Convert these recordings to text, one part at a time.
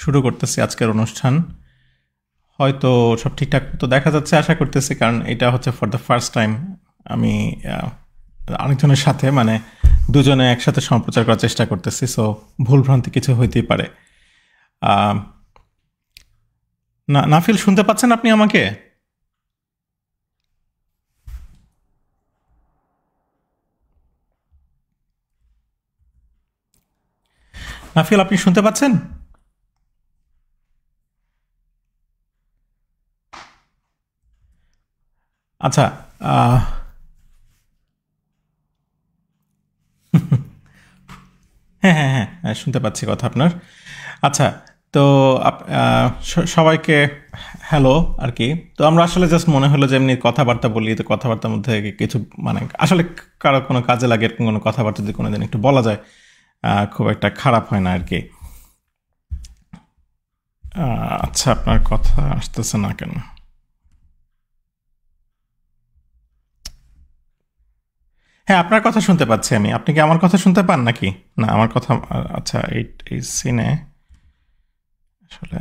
শুরু করতেছি আজকের অনুষ্ঠান। হয়তো সব ঠিকঠাক তো দেখা যাচ্ছে আশা করতেছি, কারণ এটা হচ্ছে ফর দ্য ফার্স্ট টাইম আমি আরেকজনের সাথে মানে দুজনে একসাথে সম্প্রচার করার চেষ্টা করতেছি। সো ভুলভ্রান্তি কিছু হইতেই পারে। আহ, নাফিল, শুনতে পাচ্ছেন আপনি আমাকে? নাফিল, আপনি শুনতে পাচ্ছেন? আচ্ছা। আহ, হ্যাঁ হ্যাঁ হ্যাঁ হ্যাঁ, শুনতে পাচ্ছি কথা আপনার। আচ্ছা, তো সবাইকে হ্যালো আর কি। তো আমরা আসলে জাস্ট মনে হলো যে এমনি কথাবার্তা বলি, তো কথাবার্তার মধ্যে কিছু মানে আসলে কারো কোনো কাজে লাগে এরকম কোনো কথাবার্তা যদি কোনো দিন একটু বলা যায়, খুব একটা খারাপ হয় না আর কি। আচ্ছা, আপনার কথা আসতেছে না কেন? হ্যাঁ, আপনার কথা শুনতে পাচ্ছি আমি। আপনি কি আমার কথা শুনতে পান নাকি? না, আমার কথা আচ্ছা, এই সিনে আসলে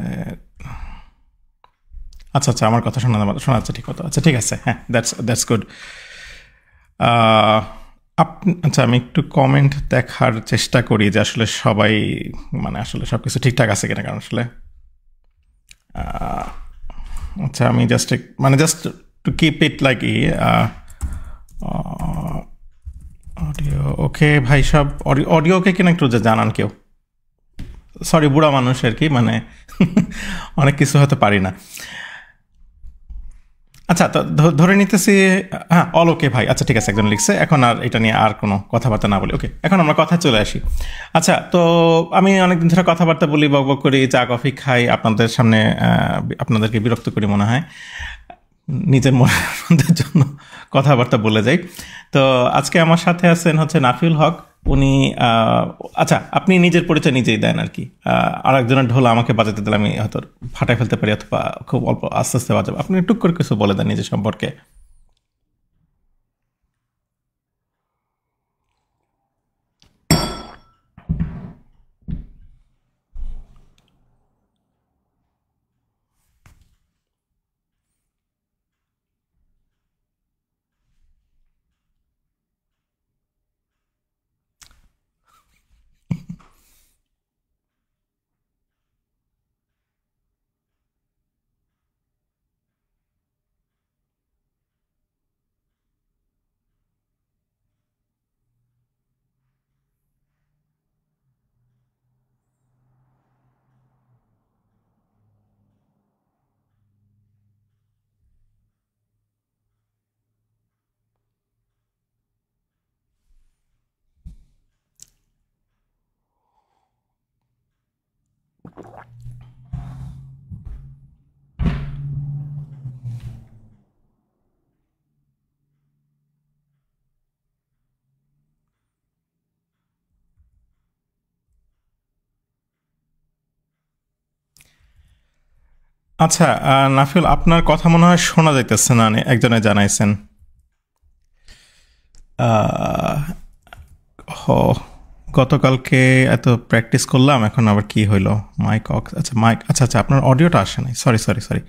আচ্ছা আচ্ছা, আমার কথা শোনা যাচ্ছে ঠিক মতো। আচ্ছা ঠিক আছে, হ্যাঁ, দ্যাটস গুড। আচ্ছা, আমি একটু কমেন্ট দেখার চেষ্টা করি যে আসলে সবাই মানে আসলে সব কিছু ঠিকঠাক আছে কিনা, কারণ আসলে আহ, আচ্ছা, আমি just to keep it like audio ওকে ভাই, সব অডিও ওকে কিনা একটু যে জানান কেউ। সরি, বুড়া মানুষ আর কি, মানে অনেক কিছু হতে পারি না। আচ্ছা, তো ধরে নিতেছি। হ্যাঁ, অল ওকে ভাই। আচ্ছা ঠিক আছে, একজন লিখছে। এখন আর এটা নিয়ে আর কোনো কথাবার্তা না বলি। ওকে, এখন আমরা কথায় চলে আসি। আচ্ছা, তো আমি অনেকদিন ধরে কথাবার্তা বলি, বক বক করি, চা কফি খাই, আপনাদের সামনে আপনাদেরকে বিরক্ত করি মনে হয়। নিজের মনের জন্য কথাবার্তা বলে যাই। তো আজকে আমার সাথে আছেন হচ্ছে নাফিউল হক। উনি আচ্ছা, আপনি নিজের পরিচয় নিজেই দেন আর কি। আর একজনের ঢোল আমাকে বাজাতে দিলে আমি হয়তো ফাটাই ফেলতে পারি, অথবা খুব অল্প আস্তে আস্তে বাজাবো। আপনি টুক করে কিছু বলে দেন নিজের সম্পর্কে। আচ্ছা, নাফিল, আপনার কথা মনে হয় শোনা যাইতেছে না, একজনে জানাইছেন। আহ, হ গতকালকে এত প্র্যাকটিস করলাম, এখন আবার কি হইলো? মাইক অক্স, আচ্ছা মাইক, আচ্ছা আচ্ছা, আপনার অডিওটা আসে নাই। Sorry sorry sorry.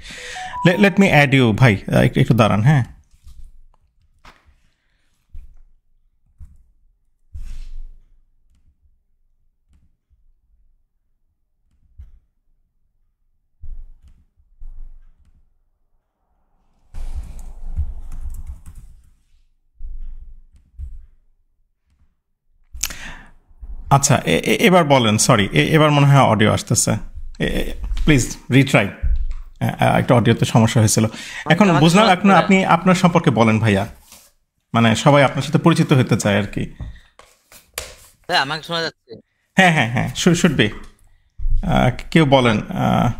Let me add you ভাই, একটু একটু দাঁড়ান, হ্যাঁ। আচ্ছা, এবার বলেন। সরি, এবার মনে হয় অডিও আসতেছে। Please retry. একটা অডিওতে সমস্যা হয়েছিল। আমাকে এখন আমাকে বুঝলাম। শোনা যাচ্ছে এখন ভাইয়া? আপনি আপনার সম্পর্কে বলেন ভাইয়া। মানে সবাই আপনার সাথে পরিচিত হতে চায় আর কি। ভাইয়া আমাকে শোনা যাচ্ছে? হ্যাঁ হ্যাঁ হ্যাঁ, শুড বি। কেউ বলেন। আ-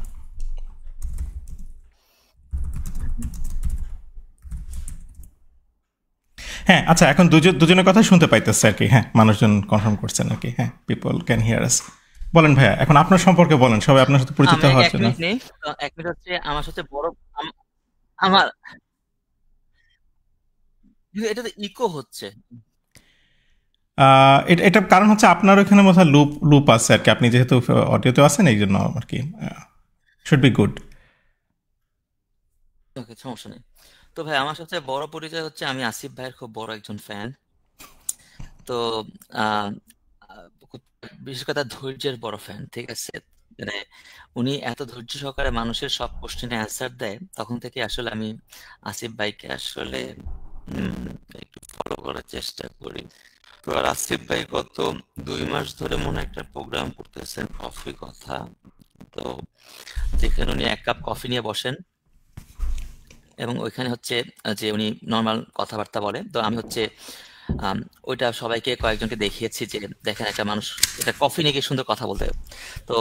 হ্যাঁ, আচ্ছা, এখন দুজনের কথাই শুনতে পাইতেছে আর কি। হ্যাঁ, মানুষজন কনফার্ম করছেন আর কি। হ্যাঁ, পিপল ক্যান হিয়ার আস। বলেন ভাইয়া, এখন আপনার সম্পর্কে বলেন, সবাই আপনার সাথে পরিচিত আমাকে হওয়ার এক জন্য। মিনিট নেই তো, 1 মিনিট হচ্ছে আমার সাথে বড় আমার এটা তো ইকো হচ্ছে। এটার কারণ হচ্ছে আপনার ওখানে বোধহয় লুপ লুপ আছে আর কি, আপনি যেহেতু অডিওতে আছেন এই জন্য আর কি শুড বি গুড। ওকে, সমস্যা নেই। তো ভাই, আমার সবচেয়ে বড় পরিচয় হচ্ছে আমি আসিফ ভাইয়ের খুব বড় একজন ফ্যান। তো আহ, আহ, বিশেষ কথা ধৈর্যের বড় ফ্যান, ঠিক আছে? মানে উনি এত ধৈর্য সহকারে মানুষের সব কোশ্চেনে অ্যান্সার দেয়, তখন থেকে আসলে আমি আসিফ ভাইকে আসলে উম, একটু ফলো করার চেষ্টা করি। তো আর আসিফ ভাই গত 2 মাস ধরে মনে হয় একটা প্রোগ্রাম করতেছেন, কফি কথা। তো যেখানে উনি 1 কাপ কফি নিয়ে বসেন, এবং ওইখানে হচ্ছে যে উনি নর্মাল কথাবার্তা বলে। তো আমি হচ্ছে আম, ওইটা সবাইকে কয়েকজনকে দেখিয়েছি যে দেখেন একটা মানুষ এটা কফি নিয়ে কি সুন্দর কথা বলতে। তো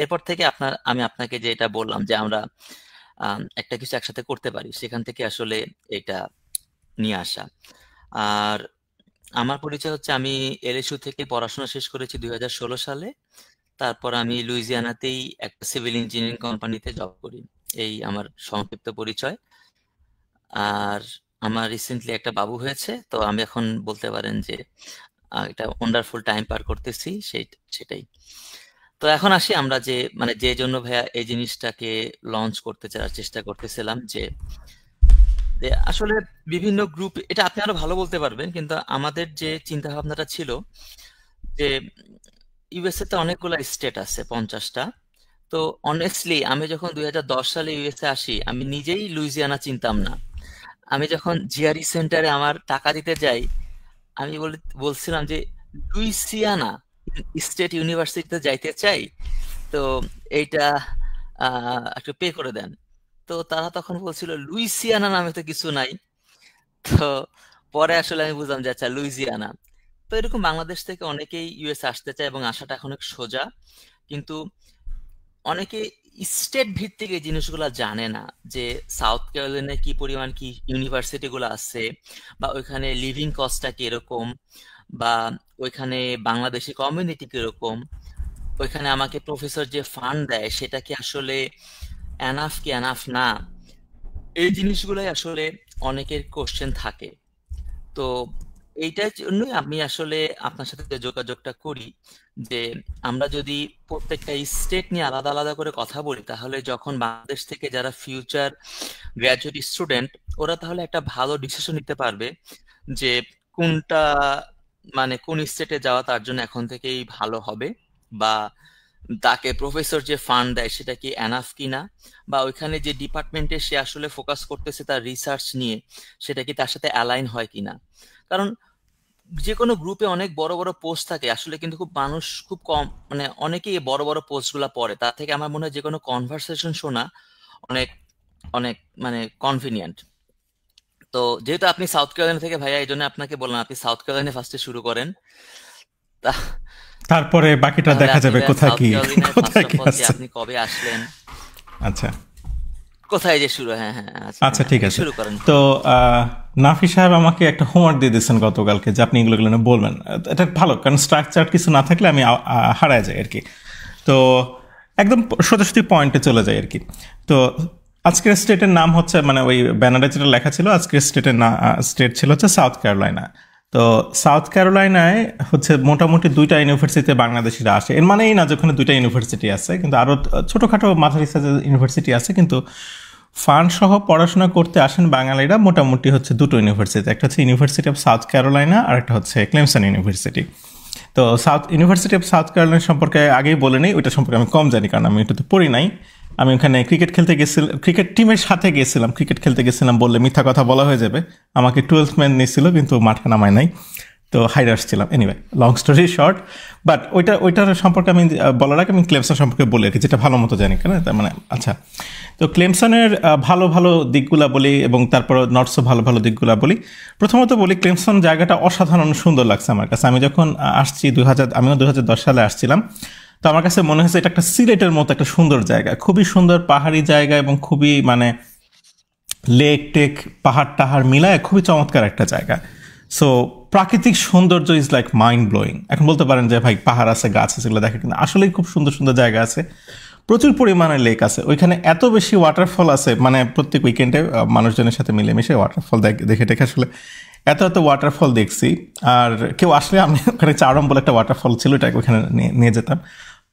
এরপর থেকে আমি আপনাকে যে এটা বললাম যে আমরা একটা কিছু একসাথে করতে পারি, সেখান থেকে আসলে এটা নিয়ে আসা। আর আমার পরিচয় হচ্ছে আমি এলএসইউ থেকে পড়াশোনা শেষ করেছি 2016 সালে। তারপর আমি লুইজিয়ানাতেই একটা সিভিল ইঞ্জিনিয়ারিং কোম্পানিতে জব করি। এই আমার সংক্ষিপ্ত পরিচয়। আর আমার রিসেন্টলি একটা বাবু হয়েছে, তো আমি এখন বলতে পারেন যে একটা ওয়ান্ডারফুল টাইম পার করতেছি, সেটাই। তো এখন আসি আমরা যে মানে যে জন্য ভাইয়া এই জিনিসটাকে লঞ্চ করতে চাওয়ার চেষ্টা করতেছিলাম, যে যে আসলে বিভিন্ন গ্রুপ, এটা আপনি আরো ভালো বলতে পারবেন, কিন্তু আমাদের যে চিন্তা ভাবনাটা ছিল যে ইউএসএ তে অনেকগুলো স্টেট আছে, 50টা। তো অনেস্টলি আমি যখন 2010 সালে ইউএসএ আসি, আমি নিজেই লুইজিয়ানা চিনতাম না। আমি যখন জিআরই সেন্টারে আমার টাকা দিতে যাই, আমি বলছিলাম যে লুইসিয়ানা স্টেট ইউনিভার্সিটিতে যাইতে চাই, তো এইটা একটু পে করে দেন। তো তারা তখন বলছিল লুইসিয়ানা নামে তো কিছু নাই। তো পরে আসলে আমি বুঝলাম যে আচ্ছা, লুইজিয়ানা। তো এরকম বাংলাদেশ থেকে অনেকেই ইউএস আসতে চায়, এবং আসাটা এখন অনেক সোজা। কিন্তু অনেকে স্টেট ভিত্তিক এই জিনিসগুলো জানে না, যে সাউথ ক্যারোলিনায় কি পরিমাণ কি ইউনিভার্সিটি গুলো আছে, বা ওইখানে লিভিং কস্টটা কিরকম, বা ওইখানে বাংলাদেশি কমিউনিটি কিরকম, ওইখানে আমাকে প্রফেসর যে ফান্ড দেয় সেটা কি আসলে এনাফ কি এনাফ না। এই জিনিসগুলোই আসলে অনেকের কোশ্চেন থাকে। তো এইটার জন্যই আমি আসলে আপনার সাথে যে যোগাযোগটা করি, যে আমরা যদি প্রত্যেকটা স্টেট নিয়ে আলাদা আলাদা করে কথা বলি, তাহলে যখন বাংলাদেশ থেকে যারা ফিউচার গ্র্যাজুয়েট স্টুডেন্ট, ওরা তাহলে একটা ভালো ডিসিশন নিতে পারবে যে কোনটা মানে কোন স্টেটে যাওয়া তার জন্য এখন থেকেই ভালো হবে, বা তাকে প্রফেসর যে ফান্ড দেয় সেটা কি এনাফ কিনা, বা ওইখানে যে ডিপার্টমেন্টে সে আসলে ফোকাস করতেছে তার রিসার্চ নিয়ে, সেটা কি তার সাথে অ্যালাইন হয় কিনা। কারণ যে কোনো গ্রুপে অনেক বড় বড় পোস্ট থাকে আসলে, কিন্তু খুব মানুষ খুব কম, মানে অনেকেই এই বড় বড় পোস্ট গুলা পড়ে। তার থেকে আমার মনে হয় যে কোনো কনভারসেশন শোনা অনেক অনেক মানে কনভিনিয়েন্ট। তো যেহেতু আপনি সাউথ ক্যারোলাইনা থেকে ভাইয়া, এই জন্য আপনাকে বললাম আপনি সাউথ ক্যারোলাইনা ফার্স্টে শুরু করেন। তা তারপরে বাকিটা তাহলে দেখা আপনি যাবে ভাইয়া কোথায় সাউথ কি ক্যারোলিনায় ফার্স্ট কোথায় অফ কি অল যে আছে। আপনি কবে আসলেন, আচ্ছা কোথায় যে শুরু, হ্যাঁ হ্যাঁ আচ্ছা, আচ্ছা, হ্যাঁ ঠিক একটু আছে। শুরু করেন। তো নাফি সাহেব আমাকে একটা হোমওয়ার্ক দিয়ে দিয়েছেন গতকালকে যে আপনি এগুলো নিয়ে বলবেন। এটা ভালো, কারণ স্ট্রাকচার কিছু না থাকলে আমি হারায় যাই আর কি। তো একদম সোজাসুজি পয়েন্টে চলে যাই আর কি। তো আজকের স্টেটের নাম হচ্ছে, মানে ওই ব্যানারে যেটা লেখা ছিল আজকের স্টেট ছিল হচ্ছে সাউথ ক্যারোলাইনা। তো সাউথ ক্যারোলাইনায় হচ্ছে মোটামুটি 2টা ইউনিভার্সিটিতে বাংলাদেশিরা আসে। এর মানে এই না যে ওখানে 2টা ইউনিভার্সিটি আছে, কিন্তু আরও ছোটোখাটো মাঝারি সাইজের ইউনিভার্সিটি আছে, কিন্তু ফান্ড সহ পড়াশোনা করতে আসেন বাঙালিরা মোটামুটি হচ্ছে 2টো ইউনিভার্সিটি। একটা হচ্ছে ইউনিভার্সিটি অফ সাউথ ক্যারোলাইনা, আর একটা হচ্ছে ক্লেমসন ইউনিভার্সিটি। তো ইউনিভার্সিটি অফ সাউথ ক্যারোলাইনা সম্পর্কে আগেই বলে নেই, ওইটা সম্পর্কে আমি কম জানি কারণ আমি ওটাতে পড়ি নাই। আমি ওখানে ক্রিকেট খেলতে গেছিলাম, ক্রিকেট টিমের সাথে গেছিলাম, ক্রিকেট খেলতে গেছিলাম বললে মিথ্যা কথা বলা হয়ে যাবে। আমাকে 12th ম্যান নিয়েছিল কিন্তু মাঠে নামায় নাই, তো হাইডে আসছিলাম। Anyway, long story short, but ওইটার সম্পর্কে আমি বলার আগে আমি ক্লেমসন সম্পর্কে বলি আর কি, যেটা ভালো মতো জানি কেন তার মানে। আচ্ছা, তো ক্লেমসনের ভালো ভালো দিকগুলা বলি এবং তারপর নটসো ভালো ভালো দিকগুলা বলি। প্রথমত বলি, ক্লেমসন জায়গাটা অসাধারণ সুন্দর লাগছে আমার কাছে। আমি যখন আসছি আমিও 2010 সালে আসছিলাম, তো আমার কাছে মনে হয়েছে এটা একটা সিলেটের মতো একটা সুন্দর জায়গা, খুবই সুন্দর পাহাড়ি জায়গা এবং খুবই মানে লেক টেক পাহাড় টাহাড় মিলায় খুবই চমৎকার একটা জায়গা। সো প্রাকৃতিক সৌন্দর্য ইজ লাইক মাইন্ড ব্লোয়িং। এখন বলতে পারেন যে ভাই পাহাড় আছে গাছ আছে এগুলো দেখে, কিন্তু আসলেই খুব সুন্দর সুন্দর জায়গা আছে, প্রচুর পরিমাণে লেক আছে ওইখানে, এত বেশি ওয়াটারফল আছে, মানে প্রত্যেক উইকেন্ডে মানুষজনের সাথে মিলেমিশে ওয়াটারফল দেখে দেখে আসলে এত এত ওয়াটারফল দেখছি। আর কেউ আসলে আমি ওখানে চারম বলে একটা ওয়াটারফল ছিল, এটাকে ওখানে নিয়ে যেতাম।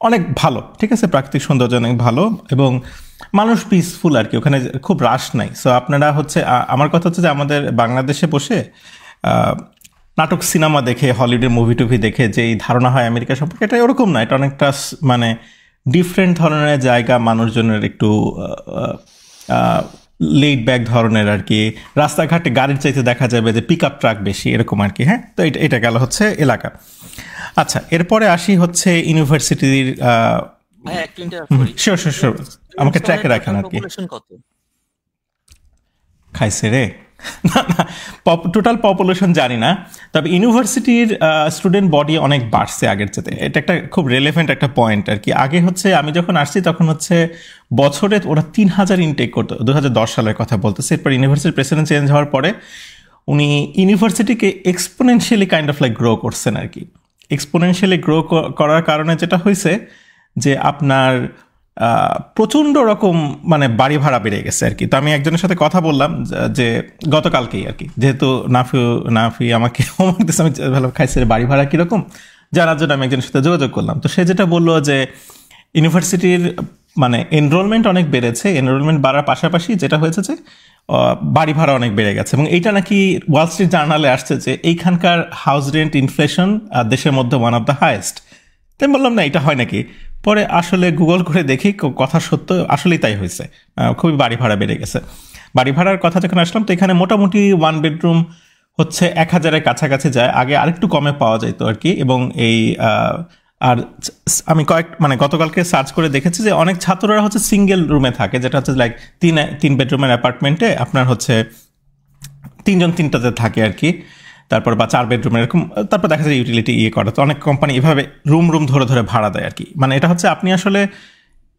অনেক ভালো, ঠিক আছে, প্রাকৃতিক সৌন্দর্য অনেক ভালো এবং মানুষ পিসফুল আর কি, ওখানে খুব রাশ নাই। সো আপনারা হচ্ছে আমার কথা হচ্ছে যে আমাদের বাংলাদেশে বসে নাটক সিনেমা দেখে হলিউডের মুভি টুভি দেখে যে এই ধারণা হয় আমেরিকা সম্পর্কে, এটা ওরকম না। এটা অনেকটা মানে ডিফারেন্ট ধরনের জায়গা, মানুষজনের একটু লেড ব্যাক ধরনের আর কি। রাস্তাঘাটে গাড়ির চাইতে দেখা যাবে যে পিক আপ ট্রাক বেশি, এরকম আর কি। হ্যাঁ, তো এটা গেল হচ্ছে এলাকা। আচ্ছা, এরপরে আসি হচ্ছে ইউনিভার্সিটির। শিওর শিওর শিওর, আমাকে ট্র্যাকে রাখেন আর কি। খাইছে রে, না না, টোটাল পপুলেশন জানি না, তবে ইউনিভার্সিটির স্টুডেন্ট বডি অনেক বাড়ছে আগের চেয়ে। এটা একটা খুব রেলেভেন্ট একটা পয়েন্ট আর কি। আগে হচ্ছে আমি যখন আসছি তখন হচ্ছে বছরে ওরা 3000 ইনটেক করতো, 2010 সালের কথা বলতেছে। এরপর ইউনিভার্সিটির প্রেসিডেন্ট চেঞ্জ হওয়ার পরে উনি ইউনিভার্সিটিকে exponentially kind of like grow করছেন আর কি। এক্সপোনেনশিয়ালি গ্রো করার কারণে যেটা হয়েছে যে আপনার প্রচণ্ড রকম মানে বাড়ি ভাড়া বেড়ে গেছে আর কি। তো আমি একজনের সাথে কথা বললাম যে গতকালকেই আর কি, যেহেতু নাফি আমাকে হোমওয়ার্ক দিচ্ছে, আমি ভালো খাইছে বাড়ি ভাড়া কীরকম জানার জন্য আমি একজনের সাথে যোগাযোগ করলাম। তো সে যেটা বললো যে ইউনিভার্সিটির মানে এনরোলমেন্ট অনেক বেড়েছে, এনরোলমেন্ট বাড়ার পাশাপাশি যেটা হয়েছে যে বাড়ি ভাড়া অনেক বেড়ে গেছে, এবং এইটা নাকি ওয়াল স্ট্রিট জার্নালে আসছে যে এইখানকার হাউস রেন্ট ইনফ্লেশন দেশের মধ্যে ওয়ান অফ দ্য হাইয়েস্ট। তাই বললাম না এটা হয় নাকি, পরে আসলে গুগল করে দেখি কথা সত্য, আসলেই তাই হয়েছে, খুবই বাড়ি ভাড়া বেড়ে গেছে। বাড়ি ভাড়ার কথা যখন আসলাম, তো এখানে মোটামুটি 1 বেডরুম হচ্ছে 1000-এর কাছাকাছি যায়, আগে আরেকটু কমে পাওয়া যেত আর কি। এবং এই আর আমি মানে গতকালকে সার্চ করে দেখেছি যে অনেক ছাত্ররা হচ্ছে সিঙ্গেল রুমে থাকে, যেটা হচ্ছে লাইক 3 বেডরুমের অ্যাপার্টমেন্টে আপনার হচ্ছে 3জন 3টাতে থাকে আর কি। তারপর বা 4 বেডরুমের এরকম, তারপর দেখা যায় ইউটিলিটি করা। তো অনেক কোম্পানি এভাবে রুম ধরে ধরে ভাড়া দেয় আর কি। মানে এটা হচ্ছে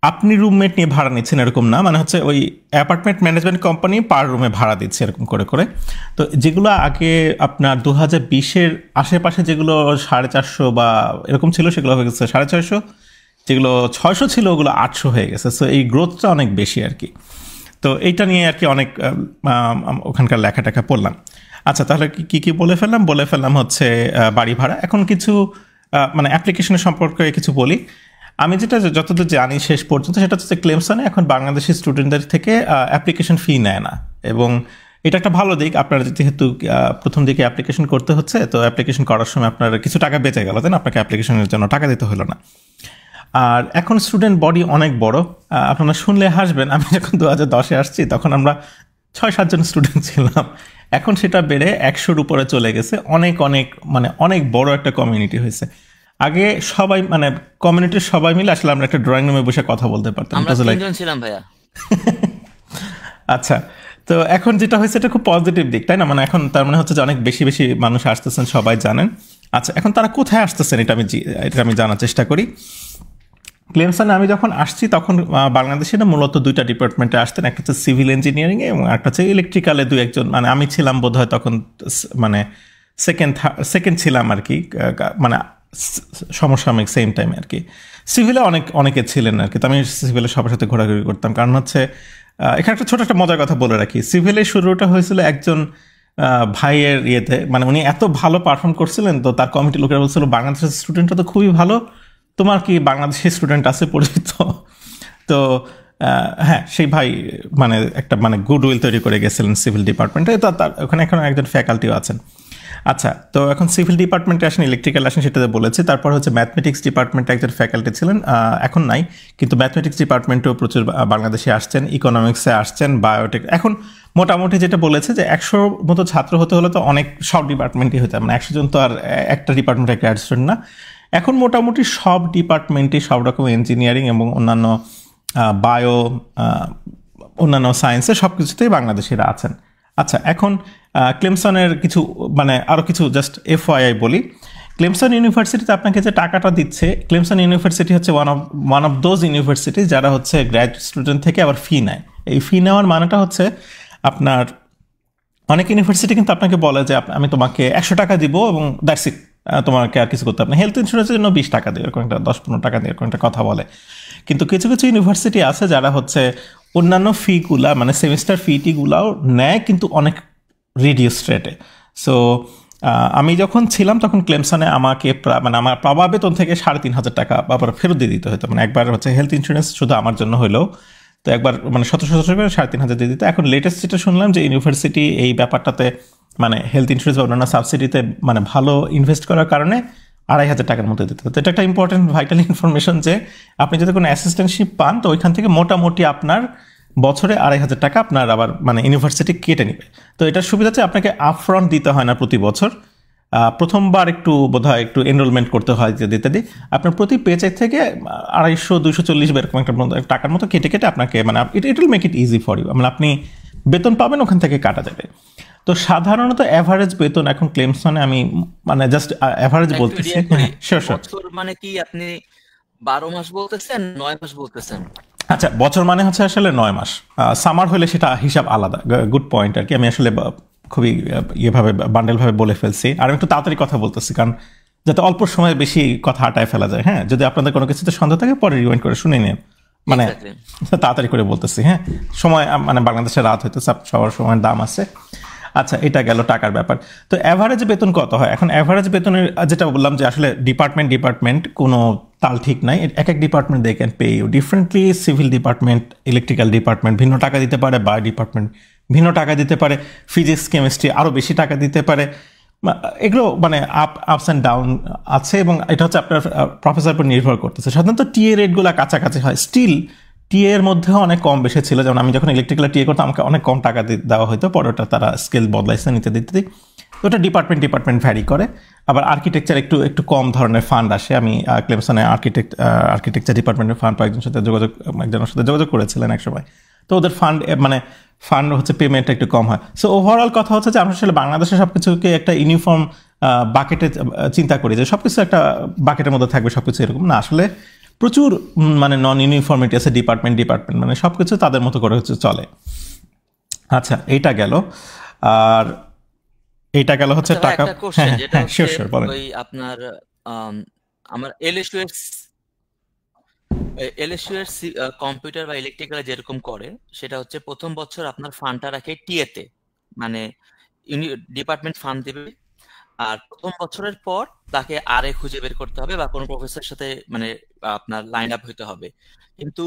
আপনি রুমমেট নিয়ে ভাড়া নিচ্ছেন এরকম না, মানে হচ্ছে ওই অ্যাপার্টমেন্ট ম্যানেজমেন্ট কোম্পানি পার রুমে ভাড়া দিচ্ছে এরকম করে করে। তো যেগুলো আগে আপনার 2020-এর আশেপাশে যেগুলো 450 বা এরকম ছিল, সেগুলো হয়ে গেছে 650, যেগুলো 600 ছিল ওগুলো 800 হয়ে গেছে। সো এই গ্রোথটা অনেক বেশি আর কি। তো এইটা নিয়ে আর কি অনেক ওখানকার লেখাটাকা পড়লাম। আচ্ছা, তাহলে কি বলে ফেললাম হচ্ছে বাড়ি ভাড়া। এখন কিছু মানে অ্যাপ্লিকেশনের সম্পর্কে কিছু বলি। আমি যেটা যতদূর জানি শেষ পর্যন্ত, সেটা হচ্ছে ক্লেমসনে এখন বাংলাদেশি স্টুডেন্টদের থেকে অ্যাপ্লিকেশন ফি নেয় না, এবং এটা একটা ভালো দিক। আপনারা যেহেতু প্রথম দিকে অ্যাপ্লিকেশন করতে হচ্ছে, তো অ্যাপ্লিকেশন করার সময় আপনার কিছু টাকা বেঁচে গেল, তাই না? আপনাকে অ্যাপ্লিকেশনের জন্য টাকা দিতে হলো না। আর এখন স্টুডেন্ট বডি অনেক বড়, আপনারা শুনলে হাসবেন। আমি যখন 2010-এ আসছি তখন আমরা 6-7 জন স্টুডেন্ট ছিলাম, এখন সেটা বেড়ে 100-র উপরে চলে গেছে। অনেক বড় একটা কমিউনিটি হয়েছে। আগে সবাই মানে কমিউনিটির সবাই মিলে আসলে আমরা একটা ড্রয়িং রুমে বসে কথা বলতে পারতাম। আমরা 3জন ছিলাম ভাইয়া। আচ্ছা, তো এখন যেটা হয়েছে এটা খুব পজিটিভ দিক, তাই না? মানে এখন তার মানে হচ্ছে যে অনেক বেশি বেশি মানুষ আসতেছেন, সবাই জানেন। আচ্ছা, এখন তারা কোথায় আসতেছেন এটা আমি জানার চেষ্টা করি। ক্লেমসনে আমি যখন আসছি তখন বাংলাদেশে না মূলত 2টা ডিপার্টমেন্টে আসতেন, একটা হচ্ছে সিভিল ইঞ্জিনিয়ারিংয়ে এবং একটা হচ্ছে ইলেকট্রিক্যালে 2-1 জন। মানে আমি ছিলাম বোধহয় তখন মানে সেকেন্ড ছিলাম আর কি, মানে সমসাময়িক সেম টাইমে আর কি। সিভিলে অনেকে ছিলেন আর কি। তো আমি সিভিলে সবার সাথে ঘোরাঘুরি করতাম, কারণ হচ্ছে এখানে একটা ছোট একটা মজার কথা বলে রাখি। সিভিলের শুরুটা হয়েছিল একজন ভাইয়ের ইয়েতে, মানে উনি এত ভালো পারফর্ম করছিলেন, তো তার কমিটি লোকেরা বলছিল বাংলাদেশের স্টুডেন্টরা তো খুবই ভালো, তোমার কি বাংলাদেশি স্টুডেন্ট আছে পরিচিত? তো হ্যাঁ, সেই ভাই মানে একটা মানে গুডউইল তৈরি করে গেছিলেন সিভিল ডিপার্টমেন্টে। তো তার ওখানে এখন একজন ফ্যাকাল্টিও আছেন। আচ্ছা, তো এখন সিভিল ডিপার্টমেন্টে আসেন, ইলেকট্রিক্যাল আসেন, সেটাতে বলেছি। তারপর হচ্ছে ম্যাথমেটিক্স ডিপার্টমেন্টে একজন ফ্যাকাল্টি ছিলেন, এখন নাই, কিন্তু ম্যাথমেটিক্স ডিপার্টমেন্টেও প্রচুর বাংলাদেশে আসছেন, ইকোনমিক্সে আসছেন, বায়োটেক। এখন মোটামুটি যেটা বলেছে যে 100 মতো ছাত্র হতে হলে তো অনেক সব ডিপার্টমেন্টই হতে, মানে 100 জন তো আর একটা ডিপার্টমেন্টে একটা স্টুডেন্ট না। এখন মোটামুটি সব ডিপার্টমেন্টে সব রকম ইঞ্জিনিয়ারিং এবং অন্যান্য অন্যান্য সায়েন্সে সব কিছুতেই বাংলাদেশিরা আছেন। আচ্ছা, এখন ক্লেমসনের কিছু মানে আরও কিছু জাস্ট FYI বলি। ক্লেমসন ইউনিভার্সিটিতে আপনাকে যে টাকাটা দিচ্ছে, ক্লেমসন ইউনিভার্সিটি হচ্ছে ওয়ান অফ দোজ ইউনিভার্সিটি যারা হচ্ছে গ্র্যাজুয়েট স্টুডেন্ট থেকে আবার ফি নেয়। এই ফি নেওয়ার মানেটা হচ্ছে আপনার অনেক ইউনিভার্সিটি কিন্তু আপনাকে বলে যে আমি তোমাকে 100 টাকা দিব এবং দ্যাটস ইট, তোমাকে আর কিছু করতে হবে না। হেলথ ইন্স্যুরেন্সের জন্য 20 টাকা দিয়ে, এরকম একটা 10-15 টাকা দিয়ে এরকম একটা কথা বলে। কিন্তু কিছু কিছু ইউনিভার্সিটি আছে যারা হচ্ছে অন্যান্য ফিগুলা মানে সেমিস্টার ফিটিগুলাও নেয়, কিন্তু অনেক রিডিউস রেটে। সো আমি যখন ছিলাম তখন ক্লেমসনে আমাকে মানে আমার পাওয়া বেতন থেকে 3,500 টাকা আবার ফেরত দিয়ে দিতে হতো, মানে একবার হচ্ছে হেলথ ইন্স্যুরেন্স শুধু আমার জন্য হইলেও, তো একবার মানে 1700 করে 3,500 দিয়ে দিতে। এখন লেটেস্ট যেটা শুনলাম যে ইউনিভার্সিটি এই ব্যাপারটাতে মানে হেলথ ইন্স্যুরেন্স বা অন্যান্য সাবসিডিতে মানে ভালো ইনভেস্ট করার কারণে 2,500 টাকার মতো দিতে হতো। এটা একটা ইম্পর্টেন্ট ভাইটাল ইনফরমেশন যে আপনি যদি কোনো অ্যাসিস্ট্যান্টশিপ পান তো ওইখান থেকে মোটামুটি আপনার বছরে 2,500 টাকা আপনার আবার মানে ইউনিভার্সিটি কেটে নেবে। তো এটার সুবিধা হচ্ছে আপনাকে আপফ্রন্ট দিতে হয় না প্রতি বছর, প্রথমবার একটু বোধহয় একটু এনরোলমেন্ট করতে হয় ইত্যাদি। আপনার প্রতি পেচেক থেকে 250-240 এরকম একটা টাকার মতো কেটে কেটে আপনাকে মানে it will make it easy for you, মানে আপনি বেতন পাবেন ওখান থেকে কাটা যাবে। তো সাধারণত অ্যাভারেজ বেতন এখন ক্লেমসনে আমি মানে জাস্ট অ্যাভারেজ বলতেছি। বছর মানে কি আপনি 12 মাস বলতেছেন 9 মাস বলতেছেন? আচ্ছা, বছর মানে হচ্ছে আসলে 9 মাস, সামার হলে সেটা হিসাব আলাদা। গুড পয়েন্ট আর কি, আমি আসলে খুবই ইয়েভাবে বান্ডেলভাবে বলে ফেলছি। আর আমি একটু তাড়াতাড়ি কথা বলতেছি কারণ যাতে অল্প সময়ে বেশি কথা হাঁটায় ফেলা যায়। হ্যাঁ, যদি আপনাদের কোনো কিছুতে সন্দেহ থাকে পরে রিওয়াইন্ড করে শুনে নিন, মানে তাড়াতাড়ি করে বলতেছি। হ্যাঁ, সময় মানে বাংলাদেশে রাত হইতে সবার সময়ের দাম আছে। আচ্ছা, এটা গেল টাকার ব্যাপার। তো অ্যাভারেজ বেতন কত হয় এখন? অ্যাভারেজ বেতনের যেটা বললাম যে আসলে ডিপার্টমেন্ট কোনো তাল ঠিক নাই, এক এক department they can pay you differently. Civil department, electrical department ভিন্ন টাকা দিতে পারে, বায়ো ডিপার্টমেন্ট ভিন্ন টাকা দিতে পারে, ফিজিক্স কেমিস্ট্রি আরও বেশি টাকা দিতে পারে। এগুলো মানে আপস অ্যান্ড ডাউন আছে এবং এটা হচ্ছে আপনার প্রফেসর উপর নির্ভর করতেছে। সাধারণত টিএ রেটগুলো কাছাকাছি হয়, স্টিল টিএ এর মধ্যেও অনেক কম বেশি ছিল। যেমন আমি যখন ইলেকট্রিক্যাল টিএ করতাম আমাকে অনেক কম টাকা দেওয়া হতো, পরে ওটা তারা স্কেল বদলাইছেন ইত্যাদি। তো ওটা ডিপার্টমেন্ট ভ্যারি করে। আবার আর্কিটেকচার একটু কম ধরনের ফান্ড আসে। আমি ক্লেমসনে আর্কিটেকচার ডিপার্টমেন্টের ফান্ড একজনের সাথে যোগাযোগ করেছিলেন এক সময়। তো ওদের ফান্ড হচ্ছে পেমেন্টটা একটু কম হয়। সো ওভারঅল কথা হচ্ছে যে আমরা আসলে বাংলাদেশে সব কিছুকে একটা ইউনিফর্ম বাকেটে চিন্তা করি যে সব কিছু একটা বাকেটের মধ্যে থাকবে, সব কিছু এরকম না। আসলে প্রচুর মানে নন ইউনিফর্মিটি আছে ডিপার্টমেন্ট মানে সব কিছু তাদের মতো করে হচ্ছে চলে। আচ্ছা, এইটা গেল। আর এইটা গেল হচ্ছে টাকা। হ্যাঁ, শিওর বলেন। ওই আপনার আমার এলএসইউ এর কম্পিউটার বা ইলেকট্রিক্যাল যেরকম করে সেটা হচ্ছে প্রথম বছর আপনার ফান্ডটা রাখে টিএতে, মানে ডিপার্টমেন্ট ফান্ড দেবে। আর প্রথম বছরের পর তাকে আরে খুঁজে বের করতে হবে বা কোনো প্রফেসরের সাথে মানে আপনার লাইন আপ হইতে হবে। কিন্তু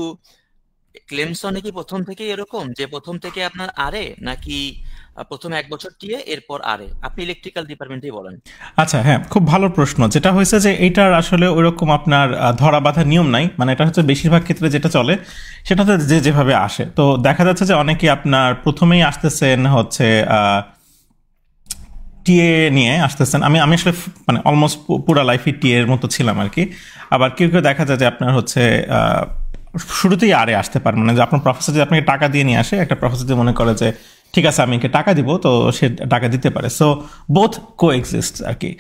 ক্লেমসনে কি প্রথম থেকে এরকম যে প্রথম থেকে আপনার আরে, নাকি প্রথম 1 বছর টিএ এরপর আরে? আপনি ইলেকট্রিক্যাল ডিপার্টমেন্টেই বলেন। আচ্ছা, হ্যাঁ, খুব ভালো প্রশ্ন। যেটা হয়েছে যে এইটার আসলে ওইরকম আপনার ধরা বাঁধা নিয়ম নাই, মানে এটা হচ্ছে বেশিরভাগ ক্ষেত্রে যেটা চলে সেটা হচ্ছে যে যেভাবে আসে। তো দেখা যাচ্ছে যে অনেকে আপনার প্রথমেই আসতেছেন হচ্ছে টিএ নিয়ে আসতেছেন। আমি আসলে মানে অলমোস্ট পুরা লাইফই টিএ এর মতো ছিলাম আর কি। আবার কেউ দেখা যায় যে আপনার হচ্ছে শুরুতেই আরে আসতে পারে, মানে যে আপনার প্রফেসর যদি আপনাকে টাকা দিয়ে নিয়ে আসে, একটা প্রফেসর যদি মনে করে যে ঠিক আছে আমি টাকা দিব, তো সে টাকা দিতে পারে। সো বোথ কো এক্সিস্ট আর কি।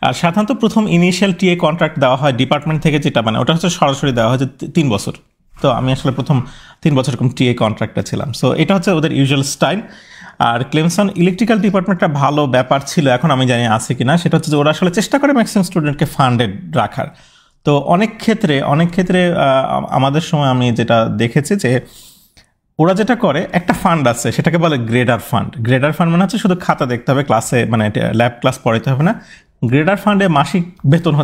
আর সাধারণত প্রথম ইনিশিয়াল টিএ কন্ট্রাক্ট দেওয়া হয় ডিপার্টমেন্ট থেকে, যেটা মানে ওটা হচ্ছে সরাসরি দেওয়া হয় যে 3 বছর। তো আমি আসলে প্রথম 3 বছর এরকম টিএ কন্ট্রাক্টে ছিলাম। সো এটা হচ্ছে ওদের ইউজুয়াল স্টাইল। আর ক্লেমসন ইলেকট্রিক্যাল ডিপার্টমেন্টটা ভালো ব্যাপার ছিল, এখন আমি জানি আছে কিনা, সেটা হচ্ছে যে ওরা আসলে চেষ্টা করে ম্যাক্সিমাম স্টুডেন্টকে ফান্ডেড রাখার। তো অনেক ক্ষেত্রে আমাদের সময় আমি যেটা দেখেছি যে ওরা যেটা করে, একটা ফান্ড আছে সেটাকে বলে গ্রেডার ফান্ড মানে হচ্ছে শুধু খাতা দেখতে হবে, ক্লাসে মানে ল্যাব ক্লাস পড়াইতে হবে না। গ্রেডার ফান্ডে মাসিক বেতন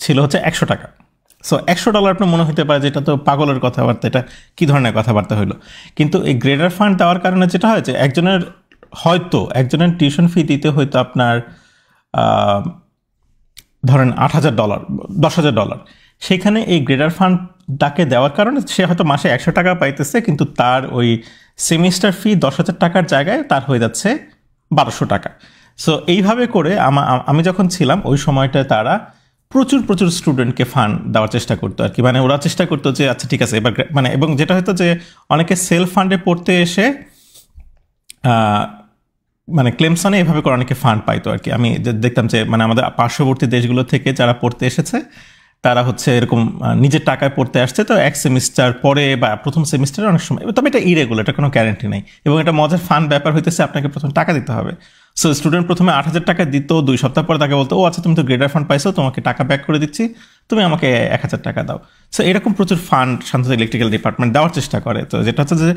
ছিল হচ্ছে $100। সো $100 আপনার মনে হতে পারে যে এটা তো পাগলের কথাবার্তা, এটা কী ধরনের কথাবার্তা হইলো। কিন্তু এই গ্রেডার ফান্ড দেওয়ার কারণে যেটা হয় যে একজনের টিউশন ফি দিতে হয়তো আপনার ধরেন $8,000 $10,000, সেখানে এই গ্রেডার ফান্ডটাকে দেওয়ার কারণে সে হয়তো মাসে $100 পাইতেছে, কিন্তু তার ওই সেমিস্টার ফি 10,000 টাকার জায়গায় তার হয়ে যাচ্ছে 1,200 টাকা। সো এইভাবে করে আমি যখন ছিলাম ওই সময়টায় তারা প্রচুর স্টুডেন্টকে ফান্ড দেওয়ার চেষ্টা করতো আর কি। মানে ওরা চেষ্টা করতো যে আচ্ছা ঠিক আছে এবার মানে, এবং যেটা হতো যে অনেকে সেলফ ফান্ডে পড়তে এসে মানে ক্লেমসনে এভাবে করে অনেকে ফান্ড পাইতো আর কি। আমি দেখতাম যে মানে আমাদের পার্শ্ববর্তী দেশগুলো থেকে যারা পড়তে এসেছে তারা হচ্ছে এরকম নিজের টাকায় পড়তে আসছে, তো 1 সেমিস্টার পরে বা প্রথম সেমিস্টারে অনেক সময়, তবে এটা ইরেগুলার, এটা কোনো গ্যারান্টি নেই। এবং এটা মজার ফান্ড ব্যাপার হইতেছে আপনাকে প্রথমে টাকা দিতে হবে। সো স্টুডেন্ট প্রথমে 8,000 টাকা দিত, 2 সপ্তাহ পরে তাকে বলতো ও আচ্ছা তুমি তো গ্রেডার ফান্ড পাইছো, তোমাকে টাকা ব্যাক করে দিচ্ছি, তুমি আমাকে 1,000 টাকা দাও। সো এরকম প্রচুর ফান্ড সাধারণত ইলেকট্রিক্যাল ডিপার্টমেন্ট দেওয়ার চেষ্টা করে। তো যেটা হচ্ছে যে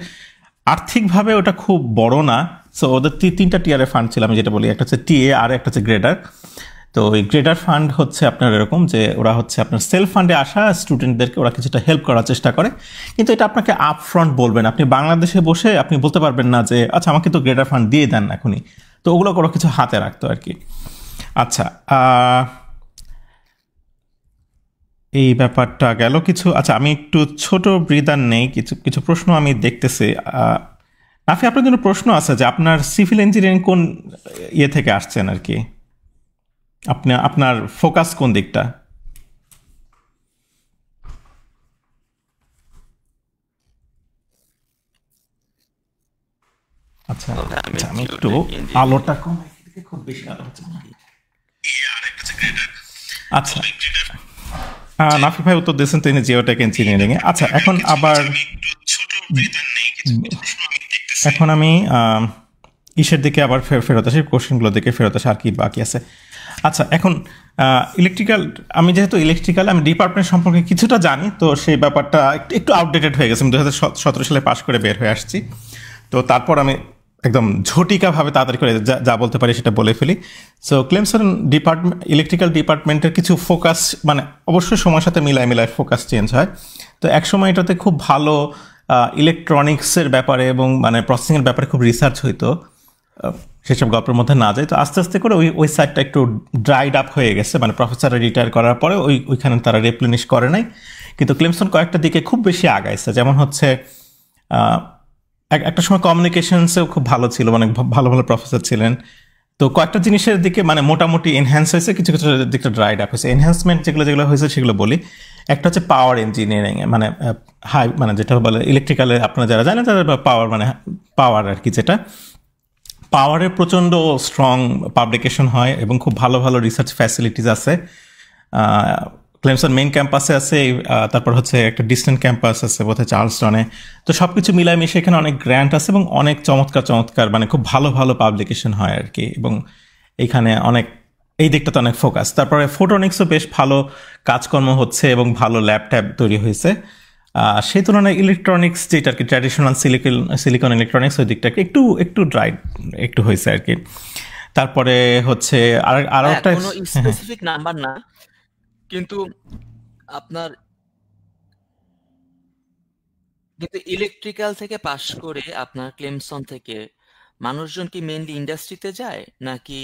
আর্থিকভাবে ওটা খুব বড় না, সো ওদের তিনটা টিয়ারের ফান্ড ছিল, আমি যেটা বলি, একটা হচ্ছে টিএ আর একটা হচ্ছে গ্রেডার। তো ওই গ্রেডার ফান্ড হচ্ছে আপনার এরকম যে ওরা হচ্ছে আপনার সেলফ ফান্ডে আসা স্টুডেন্টদেরকে ওরা কিছুটা হেল্প করার চেষ্টা করে, কিন্তু এটা আপনাকে আপ ফ্রন্ট বলবেন। আপনি বাংলাদেশে বসে আপনি বলতে পারবেন না যে আচ্ছা আমাকে তো গ্রেডার ফান্ড দিয়ে দেন এখনই। তো ওগুলো কোনো কিছু হাতে রাখতো আর কি। আচ্ছা, এই ব্যাপারটা গেল কিছু। আচ্ছা, আমি একটু ছোট ব্রিদার নেই, কিছু কিছু প্রশ্ন আমি দেখতেছি। নাফি, আপনার জন্য প্রশ্ন আছে যে আপনার সিভিল ইঞ্জিনিয়ারিং কোন ইয়ে থেকে আসছেন আর কি, আপনার ফোকাস কোন দিকটা? আচ্ছা আচ্ছা, আমি একটু আলোটা কমাই, খুব বেশি আলো হচ্ছে না। আচ্ছা, নাফি ভাই উত্তর দিয়েছেন তিনি জিওটেক ইঞ্জিনিয়ারিং এ। আচ্ছা, এখন আমি ইসের দিকে আবার ফেরত আসি, কোশ্চেনগুলোর দিকে ফেরত আসি, আর কি বাকি আছে। আচ্ছা, এখন ইলেকট্রিক্যাল, আমি যেহেতু ইলেকট্রিক্যাল, আমি ডিপার্টমেন্ট সম্পর্কে কিছুটা জানি, তো সেই ব্যাপারটা একটু আউটডেটেড হয়ে গেছে। আমি 2017 সালে পাশ করে বের হয়ে আসছি, তো তারপর আমি একদম ঝটিকাভাবে তাড়াতাড়ি করে যা বলতে পারি সেটা বলে ফেলি। সো ক্লেমসন ইলেকট্রিক্যাল ডিপার্টমেন্টের কিছু ফোকাস, মানে অবশ্যই সময়ের সাথে মিলায় ফোকাস চেঞ্জ হয়। তো একসময় এটাতে খুব ভালো ইলেকট্রনিক্সের ব্যাপারে এবং মানে প্রসেসিংয়ের ব্যাপারে খুব রিসার্চ হইতো, সেসব গল্পের মধ্যে না যায়। তো আস্তে আস্তে করে ওই সাইডটা একটু ড্রাইড আপ হয়ে গেছে, মানে প্রফেসর রিটায়ার করার পরে ওইখানে তারা রিপ্লেনিশ করে নাই। কিন্তু ক্লেমসন কয়েকটা দিকে খুব বেশি আগাইছে, যেমন হচ্ছে একটা সময় কমিউনিকেশনসেও খুব ভালো ছিল, মানে ভালো ভালো প্রফেসর ছিলেন। তো কয়েকটা জিনিসের দিকে মানে মোটামুটি এনহ্যান্স হয়েছে, কিছু কিছু দিকটা ড্রাইড আপ হয়েছে। এনহ্যান্সমেন্ট যেগুলো হয়েছে সেগুলো বলি। একটা হচ্ছে পাওয়ার ইঞ্জিনিয়ারিং, মানে মানে যেটা বলে ইলেকট্রিক্যালে আপনারা যারা জানেন তাদের পাওয়ার, মানে পাওয়ার আর কি, যেটা পাওয়ারের প্রচণ্ড স্ট্রং পাবলিকেশন হয় এবং খুব ভালো ভালো রিসার্চ ফ্যাসিলিটিস আছে। ক্লেমসন মেইন ক্যাম্পাসে আছে, তারপর হচ্ছে একটা ডিস্টেন্ট ক্যাম্পাস আছে বোধহয় চার্লসটনে। তো সব কিছু মিলায় মিশে এখানে অনেক গ্র্যান্ট আছে এবং অনেক চমৎকার মানে খুব ভালো ভালো পাবলিকেশন হয় আর কি, এবং এইখানে অনেক এই দিকটাতে অনেক ফোকাস। তারপরে ফোটোনিক্সও বেশ ভালো কাজকর্ম হচ্ছে এবং ভালো ল্যাবট্যাব তৈরি হয়েছে। সেই তুলনায় ইলেকট্রনিক্স যেটা আর কি ট্র্যাডিশনাল সিলিকন ইলেকট্রনিক্স, ওই দিকটা একটু ড্রাই একটু হয়েছে আর কি। তারপরে হচ্ছে আর একটা স্পেসিফিক নাম্বার না, কিন্তু আপনার ইলেকট্রিক্যাল থেকে পাশ করে আপনার ক্লেমসন থেকে মানুষজন কি মেইনলি ইন্ডাস্ট্রিতে যায়, নাকি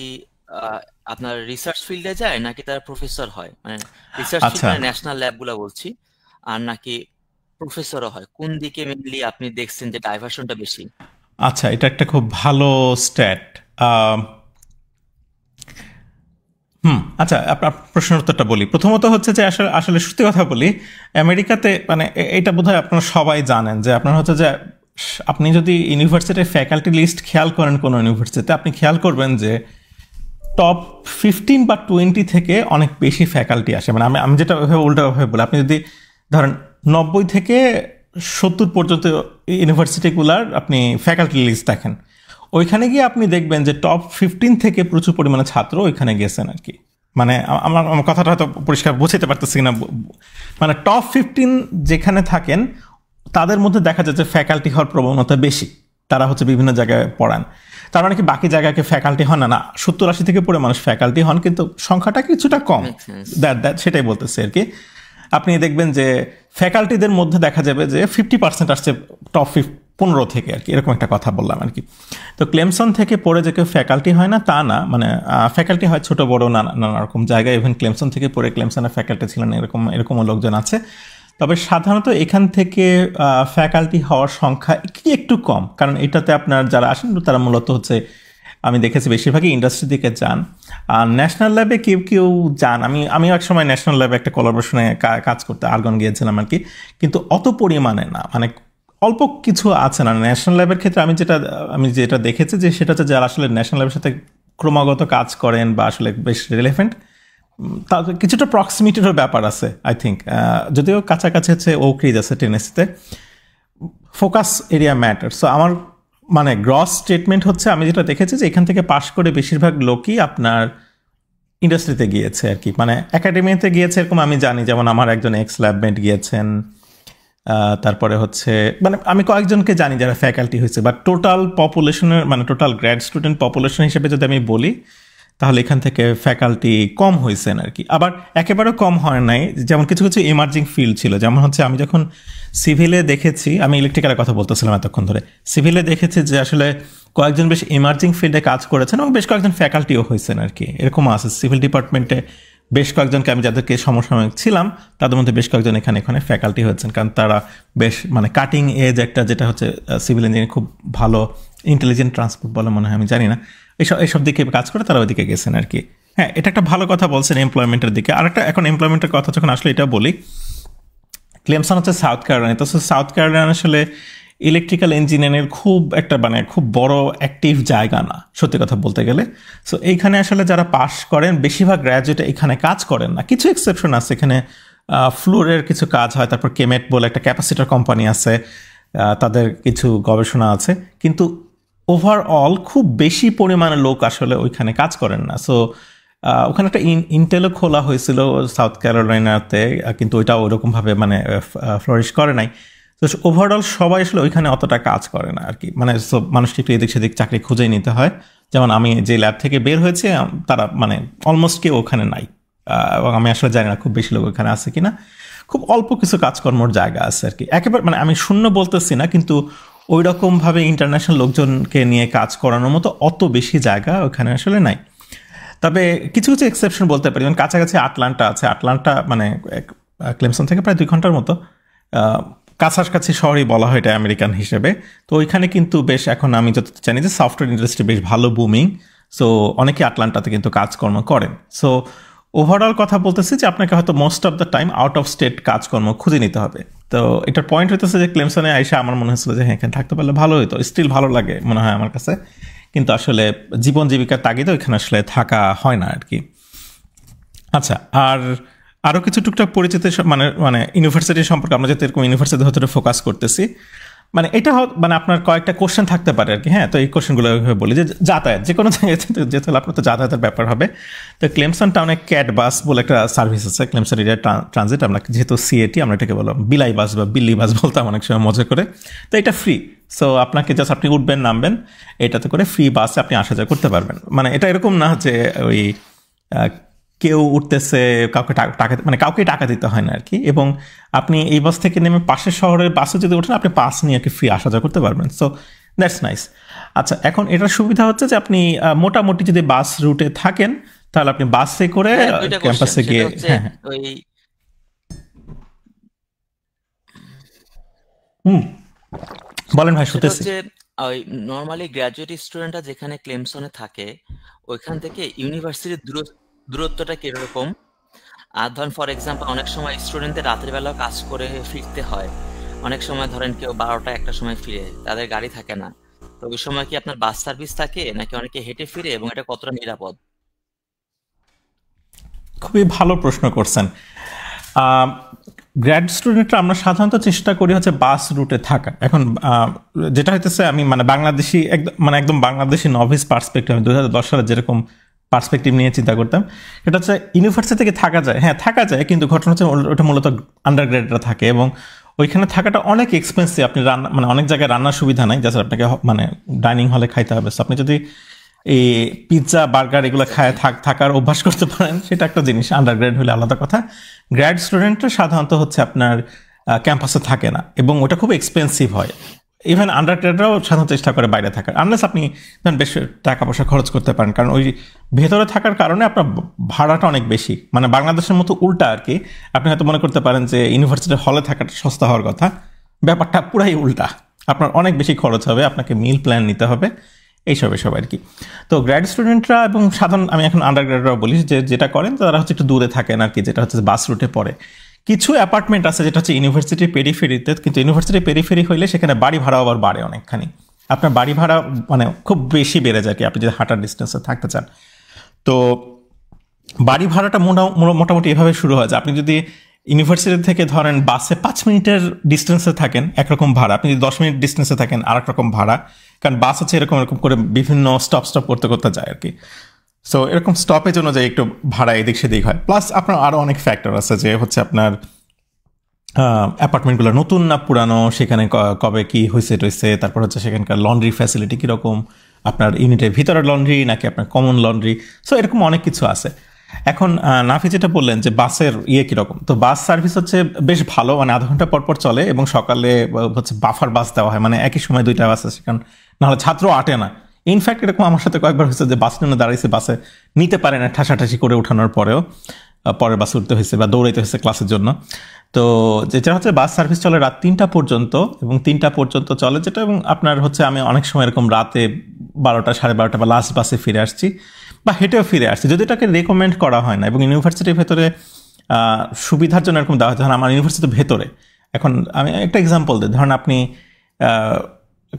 আপনার রিসার্চ ফিল্ডে যায়, নাকি তারা প্রফেসর হয়? মানে রিসার্চ ফিল্ড মানে ন্যাশনাল ল্যাবগুলো বলছি, আর নাকি প্রফেসরও হয়? কোন দিকে মেইনলি আপনি দেখছেন যে ডাইভার্সনটা বেশি? আচ্ছা, এটা একটা খুব ভালো স্ট্যাট। আচ্ছা, আপনার প্রশ্নের উত্তরটা বলি। প্রথমত হচ্ছে যে আসলে সত্যি কথা বলি, আমেরিকাতে মানে এটা বোধহয় আপনারা সবাই জানেন যে আপনার হচ্ছে যে আপনি যদি ইউনিভার্সিটির ফ্যাকাল্টি লিস্ট খেয়াল করেন কোনো ইউনিভার্সিটিতে, আপনি খেয়াল করবেন যে টপ 15 বা 20 থেকে অনেক বেশি ফ্যাকাল্টি আসে। মানে আমি যেটা উল্টাভাবে বলি, আপনি যদি ধরেন 90 থেকে 70 পর্যন্ত ইউনিভার্সিটিগুলার আপনি ফ্যাকাল্টি লিস্ট দেখেন, ওইখানে গিয়ে আপনি দেখবেন যে টপ 15 থেকে প্রচুর পরিমাণে ছাত্র ওইখানে গেছেন আর কি। মানে আমার কথাটা হয়তো পরিষ্কার বুঝতে পারতেছি না, মানে টপ 15 যেখানে থাকেন তাদের মধ্যে দেখা যায় যে ফ্যাকাল্টি হওয়ার প্রবণতা বেশি, তারা হচ্ছে বিভিন্ন জায়গায় পড়ান। তার মানে কি বাকি জায়গাকে ফ্যাকাল্টি হন না, 70-80 থেকে পড়ে মানুষ ফ্যাকাল্টি হন, কিন্তু সংখ্যাটা কিছুটা কম। সেটাই বলতেছে আর কি। আপনি দেখবেন যে ফ্যাকাল্টিদের মধ্যে দেখা যাবে যে 50% আসছে টপ 15 থেকে আর কি, এরকম একটা কথা বললাম আর কি। তো ক্লেমসন থেকে পড়ে যে কেউ ফ্যাকাল্টি হয় না তা না, মানে ফ্যাকাল্টি হয় ছোট বড় নানা রকম জায়গায়। ইভেন ক্লেমসন থেকে পড়ে ক্লেমসনের ফ্যাকাল্টি ছিলেন এরকমও লোকজন আছে। তবে সাধারণত এখান থেকে ফ্যাকাল্টি হওয়ার সংখ্যা একটু কম, কারণ এটাতে আপনার যারা আসেন তারা মূলত হচ্ছে আমি দেখেছি বেশিরভাগই ইন্ডাস্ট্রির দিকে যান। আর ন্যাশনাল ল্যাবে কেউ যান, আমি এক সময় ন্যাশনাল ল্যাবে একটা কোলাবোরেশনে কাজ করতে আর্গন গিয়েছিলাম আর কি, কিন্তু অত পরিমাণে না, মানে অল্প কিছু আছে না ন্যাশনাল ল্যাবের ক্ষেত্রে। আমি যেটা দেখেছি যে সেটা হচ্ছে যারা আসলে ন্যাশনাল ল্যাবের সাথে ক্রমাগত কাজ করেন বা আসলে বেশ রিলেভেন্ট, তাদের কিছুটা প্রক্সিমিটিরও ব্যাপার আছে আই থিঙ্ক। যদিও কাছাকাছি হচ্ছে ওক্রিজ আছে টেনেসিতে, ফোকাস এরিয়া ম্যাটার। সো আমার মানে গ্রস স্টেটমেন্ট হচ্ছে আমি যেটা দেখেছি যে এখান থেকে পাশ করে বেশিরভাগ লোকই আপনার ইন্ডাস্ট্রিতে গিয়েছে আর কি, মানে একাডেমিতে গিয়েছে এরকম আমি জানি। যেমন আমার একজন এক্স ল্যাবমেট গিয়েছেন, তারপরে হচ্ছে মানে আমি কয়েকজনকে জানি যারা ফ্যাকাল্টি হয়েছে, বাট টোটাল পপুলেশনের মানে টোটাল গ্র্যাড স্টুডেন্ট পপুলেশন হিসেবে যদি আমি বলি তাহলে এখান থেকে ফ্যাকাল্টি কম হয়েছেন আর কি। আবার একেবারেও কম হয় নাই, যেমন কিছু কিছু ইমার্জিং ফিল্ড ছিল, যেমন হচ্ছে আমি যখন সিভিলে দেখেছি, আমি ইলেকট্রিক্যালের কথা বলতেছিলাম এতক্ষণ ধরে, সিভিলে দেখেছি যে আসলে কয়েকজন বেশ ইমার্জিং ফিল্ডে কাজ করেছেন এবং বেশ কয়েকজন ফ্যাকাল্টিও হয়েছেন আর কি, এরকম আছে সিভিল ডিপার্টমেন্টে বেশ কয়েকজনকে আমি যাদেরকে সমসাময়িক ছিলাম তাদের মধ্যে বেশ কয়েকজন এখানে ফ্যাকাল্টি হয়েছেন, কারণ তারা বেশ মানে কাটিং এজ একটা যেটা হচ্ছে সিভিল ইঞ্জিনিয়ারিং খুব ভালো ইন্টেলিজেন্ট ট্রান্সপোর্ট বলে মনে হয়, আমি জানি না, এইসব দিকে কাজ করে তারা ওইদিকে গেছেন আর কি। হ্যাঁ, এটা একটা ভালো কথা বলছেন এমপ্লয়মেন্টের দিকে। আর একটা এখন এমপ্লয়মেন্টের কথা যখন আসলে এটা বলি, ক্লেমসন হচ্ছে সাউথ ক্যারোলাইনা, তো সাউথ ক্যারোলাইনা আসলে ইলেকট্রিক্যাল ইঞ্জিনিয়ারিংয়ের খুব একটা মানে খুব বড় অ্যাক্টিভ জায়গা না সত্যি কথা বলতে গেলে। সো এইখানে আসলে যারা পাস করেন বেশিরভাগ গ্র্যাজুয়েট এখানে কাজ করেন না, কিছু এক্সেপশন আছে, এখানে ফ্লোরের কিছু কাজ হয়, তারপর কেমেট বলে একটা ক্যাপাসিটার কোম্পানি আছে, তাদের কিছু গবেষণা আছে, কিন্তু ওভারঅল খুব বেশি পরিমাণে লোক আসলে ওইখানে কাজ করেন না। সো ওখানে একটা ইন্টেলও খোলা হয়েছিল সাউথ ক্যারোলাইনাতে, কিন্তু ওইটা ওরকমভাবে মানে ফ্লোরিশ করে নাই। তো ওভারঅল সবাই আসলে ওইখানে অতটা কাজ করে না আর কি, মানে সব মানুষকে একটু এদিক সেদিক চাকরি খুঁজেই নিতে হয়। যেমন আমি যে ল্যাব থেকে বের হয়েছে তারা মানে অলমোস্ট কেউ ওখানে নাই, এবং আমি আসলে জানি না খুব বেশি লোক ওখানে আছে কিনা, খুব অল্প কিছু কাজকর্মর জায়গা আছে আর কি। একেবারে মানে আমি শূন্য বলতেছি না, কিন্তু ওই রকমভাবে ইন্টারন্যাশনাল লোকজনকে নিয়ে কাজ করানোর মতো অত বেশি জায়গা ওখানে আসলে নাই। তবে কিছু কিছু এক্সেপশন বলতে পারি, যেমন কাছাকাছি আটলান্টা আছে, আটলান্টা মানে ক্লেমসন থেকে প্রায় 2 ঘন্টার মতো, কাছাকাছি শহরই বলা হয় এটা আমেরিকান হিসেবে। তো ওইখানে কিন্তু বেশ এখন আমি যত জানি যে সফটওয়্যার ইন্ডাস্ট্রি বেশ ভালো বুমিং, সো অনেকে আটলান্টাতে কিন্তু কাজকর্ম করেন। সো ওভারঅল কথা বলতেছি যে আপনাকে হয়তো most of the time out of state কাজকর্ম খুঁজে নিতে হবে। তো এটার পয়েন্ট হইতেছে যে ক্লেমসনে আইসা আমার মনে হচ্ছিল যে হ্যাঁ এখানে থাকতে পারলে ভালো হতো, স্টিল ভালো লাগে মনে হয় আমার কাছে, কিন্তু আসলে জীবন জীবিকার তাগিদে ওইখানে আসলে থাকা হয় না আর কি। আচ্ছা, আর আরও কিছু টুকটাক পরিচিত মানে মানে ইউনিভার্সিটি সম্পর্কে, আমরা যেহেতু এরকম ইউনিভার্সিটি হয়তো ফোকাস করতেছি, মানে এটা মানে আপনার কয়েকটা কোশ্চেন থাকতে পারে আর কি। হ্যাঁ, তো এই কোশ্চেনগুলো বলি যে যাতায়াত, যে কোনো জায়গায় যেতে হলে আপনার তো যাতায়াতের ব্যাপার হবে। তো ক্লেমসন টাউনে ক্যাট বাস বলে একটা সার্ভিস আছে, ক্লেমসন এরিয়া ট্রানজিট, আমরা যেহেতু সিএটি আমরা এটাকে বললাম বিলাই বাস বা বিল্লি বাস বলতাম অনেক সময় মজা করে। তো এটা ফ্রি, সো আপনাকে জাস্ট আপনি উঠবেন নামবেন, এটাতে করে ফ্রি বাসে আপনি আসা যাওয়া করতে পারবেন। মানে এটা এরকম না যে ওই কেউ উঠতেছে কাউকে টাকা মানে কাউকে টাকা দিতে হয় না আর কি। এবং আপনি এই বাস থেকে নেমে পাশের শহরের বাসে যদি ওঠেন আপনি পাস নিয়ে আর কি ফ্রি আসা যাওয়া করতে পারবেন। So that's nice. আচ্ছা, এখন এটার সুবিধা হচ্ছে যে আপনি মোটামুটি যদি বাস রুটে থাকেন তাহলে আপনি বাসে করে ক্যাম্পাসে গিয়ে, হ্যাঁ বলেন ভাই, শুনতেছি। ওই নর্মালি গ্র্যাজুয়েট স্টুডেন্টরা যেখানে ক্লেমসনে থাকে ওইখান থেকে ইউনিভার্সিটির দূরত্বটা কিরকম? আর ধরেন ফর এক্সাম্পল অনেক সময় স্টুডেন্টদের রাতের বেলা কাজ করে ফিরতে হয়, অনেক সময় ধরেন কেউ 12টা 1টার সময় ফিরে, তাদের গাড়ি থাকে না, তো ওই সময় কি আপনার বাস সার্ভিস থাকে নাকি অনেকে হেঁটে ফিরে এবং এটা কতটা নিরাপদ? খুবই ভালো প্রশ্ন করছেন। গ্র্যাড স্টুডেন্টরা আমরা সাধারণত চেষ্টা করি হচ্ছে বাস রুটে থাকা। এখন যেটা হইতেছে আমি মানে বাংলাদেশি একদম বাংলাদেশি নভিস পার্সপেক্টিভ, আমি 2010 সালে যেরকম পার্সপেক্টিভ নিয়ে চিন্তা করতাম, এটা হচ্ছে ইউনিভার্সিটি থেকে থাকা যায়, হ্যাঁ থাকা যায়, কিন্তু ঘটনা হচ্ছে ওটা মূলত আন্ডার গ্রেডরা থাকে এবং ওইখানে থাকাটা অনেক এক্সপেন্সিভ। আপনি রান্না মানে অনেক জায়গায় রান্নার সুবিধা নাই, জাস্ট আপনাকে মানে ডাইনিং হলে খাইতে হবে। সো আপনি যদি এই পিৎজা বার্গার এগুলো খায় থাকার অভ্যাস করতে পারেন সেটা একটা জিনিস, আন্ডার গ্রেড হলে আলাদা কথা। গ্র্যাড স্টুডেন্টরা সাধারণত হচ্ছে আপনার ক্যাম্পাসে থাকে না এবং ওটা খুব এক্সপেন্সিভ হয়। ইভেন আন্ডার গ্রেডরাও সাধারণত চেষ্টা করে বাইরে থাকার, আনলেস আপনি বেশ টাকা পয়সা খরচ করতে পারেন, কারণ ওই ভেতরে থাকার কারণে আপনার ভাড়াটা অনেক বেশি। মানে বাংলাদেশের মতো উল্টা আর কি। আপনি হয়তো মনে করতে পারেন যে ইউনিভার্সিটির হলে থাকাটা সস্তা হওয়ার কথা, ব্যাপারটা পুরাই উল্টা। আপনার অনেক বেশি খরচ হবে, আপনাকে মিল প্ল্যান নিতে হবে, এইসব আর কি। তো গ্র্যাড স্টুডেন্টরা এবং সাধারণ আমি এখন আন্ডার গ্র্যাডরাও বলি যে যেটা করেন তারা হচ্ছে একটু দূরে থাকেন আর কি, যেটা হচ্ছে বাস রুটে পড়ে। কিছু অ্যাপার্টমেন্ট আছে যেটা হচ্ছে ইউনিভার্সিটির পেরিফেরিতে, কিন্তু ইউনিভার্সিটির পেরিফেরি হইলে সেখানে বাড়ি ভাড়াও আবার বাড়ে অনেকখানি। আপনার বাড়ি ভাড়া মানে খুব বেশি বেড়ে যায় কি আপনি যদি হাঁটার ডিস্টেন্সে থাকতে চান। তো বাড়ি ভাড়াটা মোটামুটি এভাবে শুরু হয় যে আপনি যদি ইউনিভার্সিটি থেকে ধরেন বাসে 5 মিনিটের ডিস্টেন্সে থাকেন একরকম ভাড়া, আপনি যদি 10 মিনিট ডিস্টেন্সে থাকেন আর এক রকম ভাড়া, কারণ বাস হচ্ছে এরকম করে বিভিন্ন স্টপ করতে যায় আর কি। সো এরকম স্টপেজ অনুযায়ী একটু ভাড়া এদিক সেদিক হয়। প্লাস আপনার আরও অনেক ফ্যাক্টর আছে, যে হচ্ছে আপনার অ্যাপার্টমেন্টগুলো নতুন না পুরানো, সেখানে কবে কি হয়েছে টয়েছে, তারপর হচ্ছে সেখানকার লন্ড্রি ফ্যাসিলিটি কীরকম, আপনার ইউনিটের ভিতরে লন্ড্রি নাকি আপনার কমন লন্ড্রি, সো এরকম অনেক কিছু আছে। এখন নাফি যেটা বললেন যে বাসের কীরকম, তো বাস সার্ভিস হচ্ছে বেশ ভালো, মানে আধা ঘন্টা পর পর চলে এবং সকালে হচ্ছে বাফার বাস দেওয়া হয়, মানে একই সময় 2টা বাস আছে, কারণ নাহলে ছাত্র আটে না। ইনফ্যাক্ট এরকম আমার সাথে কয়েকবার হয়েছে যে বাস জন্য দাঁড়াইছে, বাসে নিতে পারে না, ঠাসাঠাসি করে ওঠানোর পরেও পরের বাসে উঠতে হয়েছে বা দৌড়াইতে হয়েছে ক্লাসের জন্য। তো যেটা হচ্ছে বাস সার্ভিস চলে রাত 3টা পর্যন্ত, এবং 3টা পর্যন্ত চলে যেটা, এবং আপনার হচ্ছে আমি অনেক সময় এরকম রাতে 12টা 12:30 বা লাস্ট বাসে ফিরে আসছি বা হেঁটেও ফিরে আসছি, যদি এটাকে রেকমেন্ড করা হয় না। এবং ইউনিভার্সিটির ভেতরে সুবিধার জন্য এরকম দেওয়া হয়। ধরেন আমার ইউনিভার্সিটির ভেতরে, এখন আমি একটা এক্সাম্পল দিই, ধরেন আপনি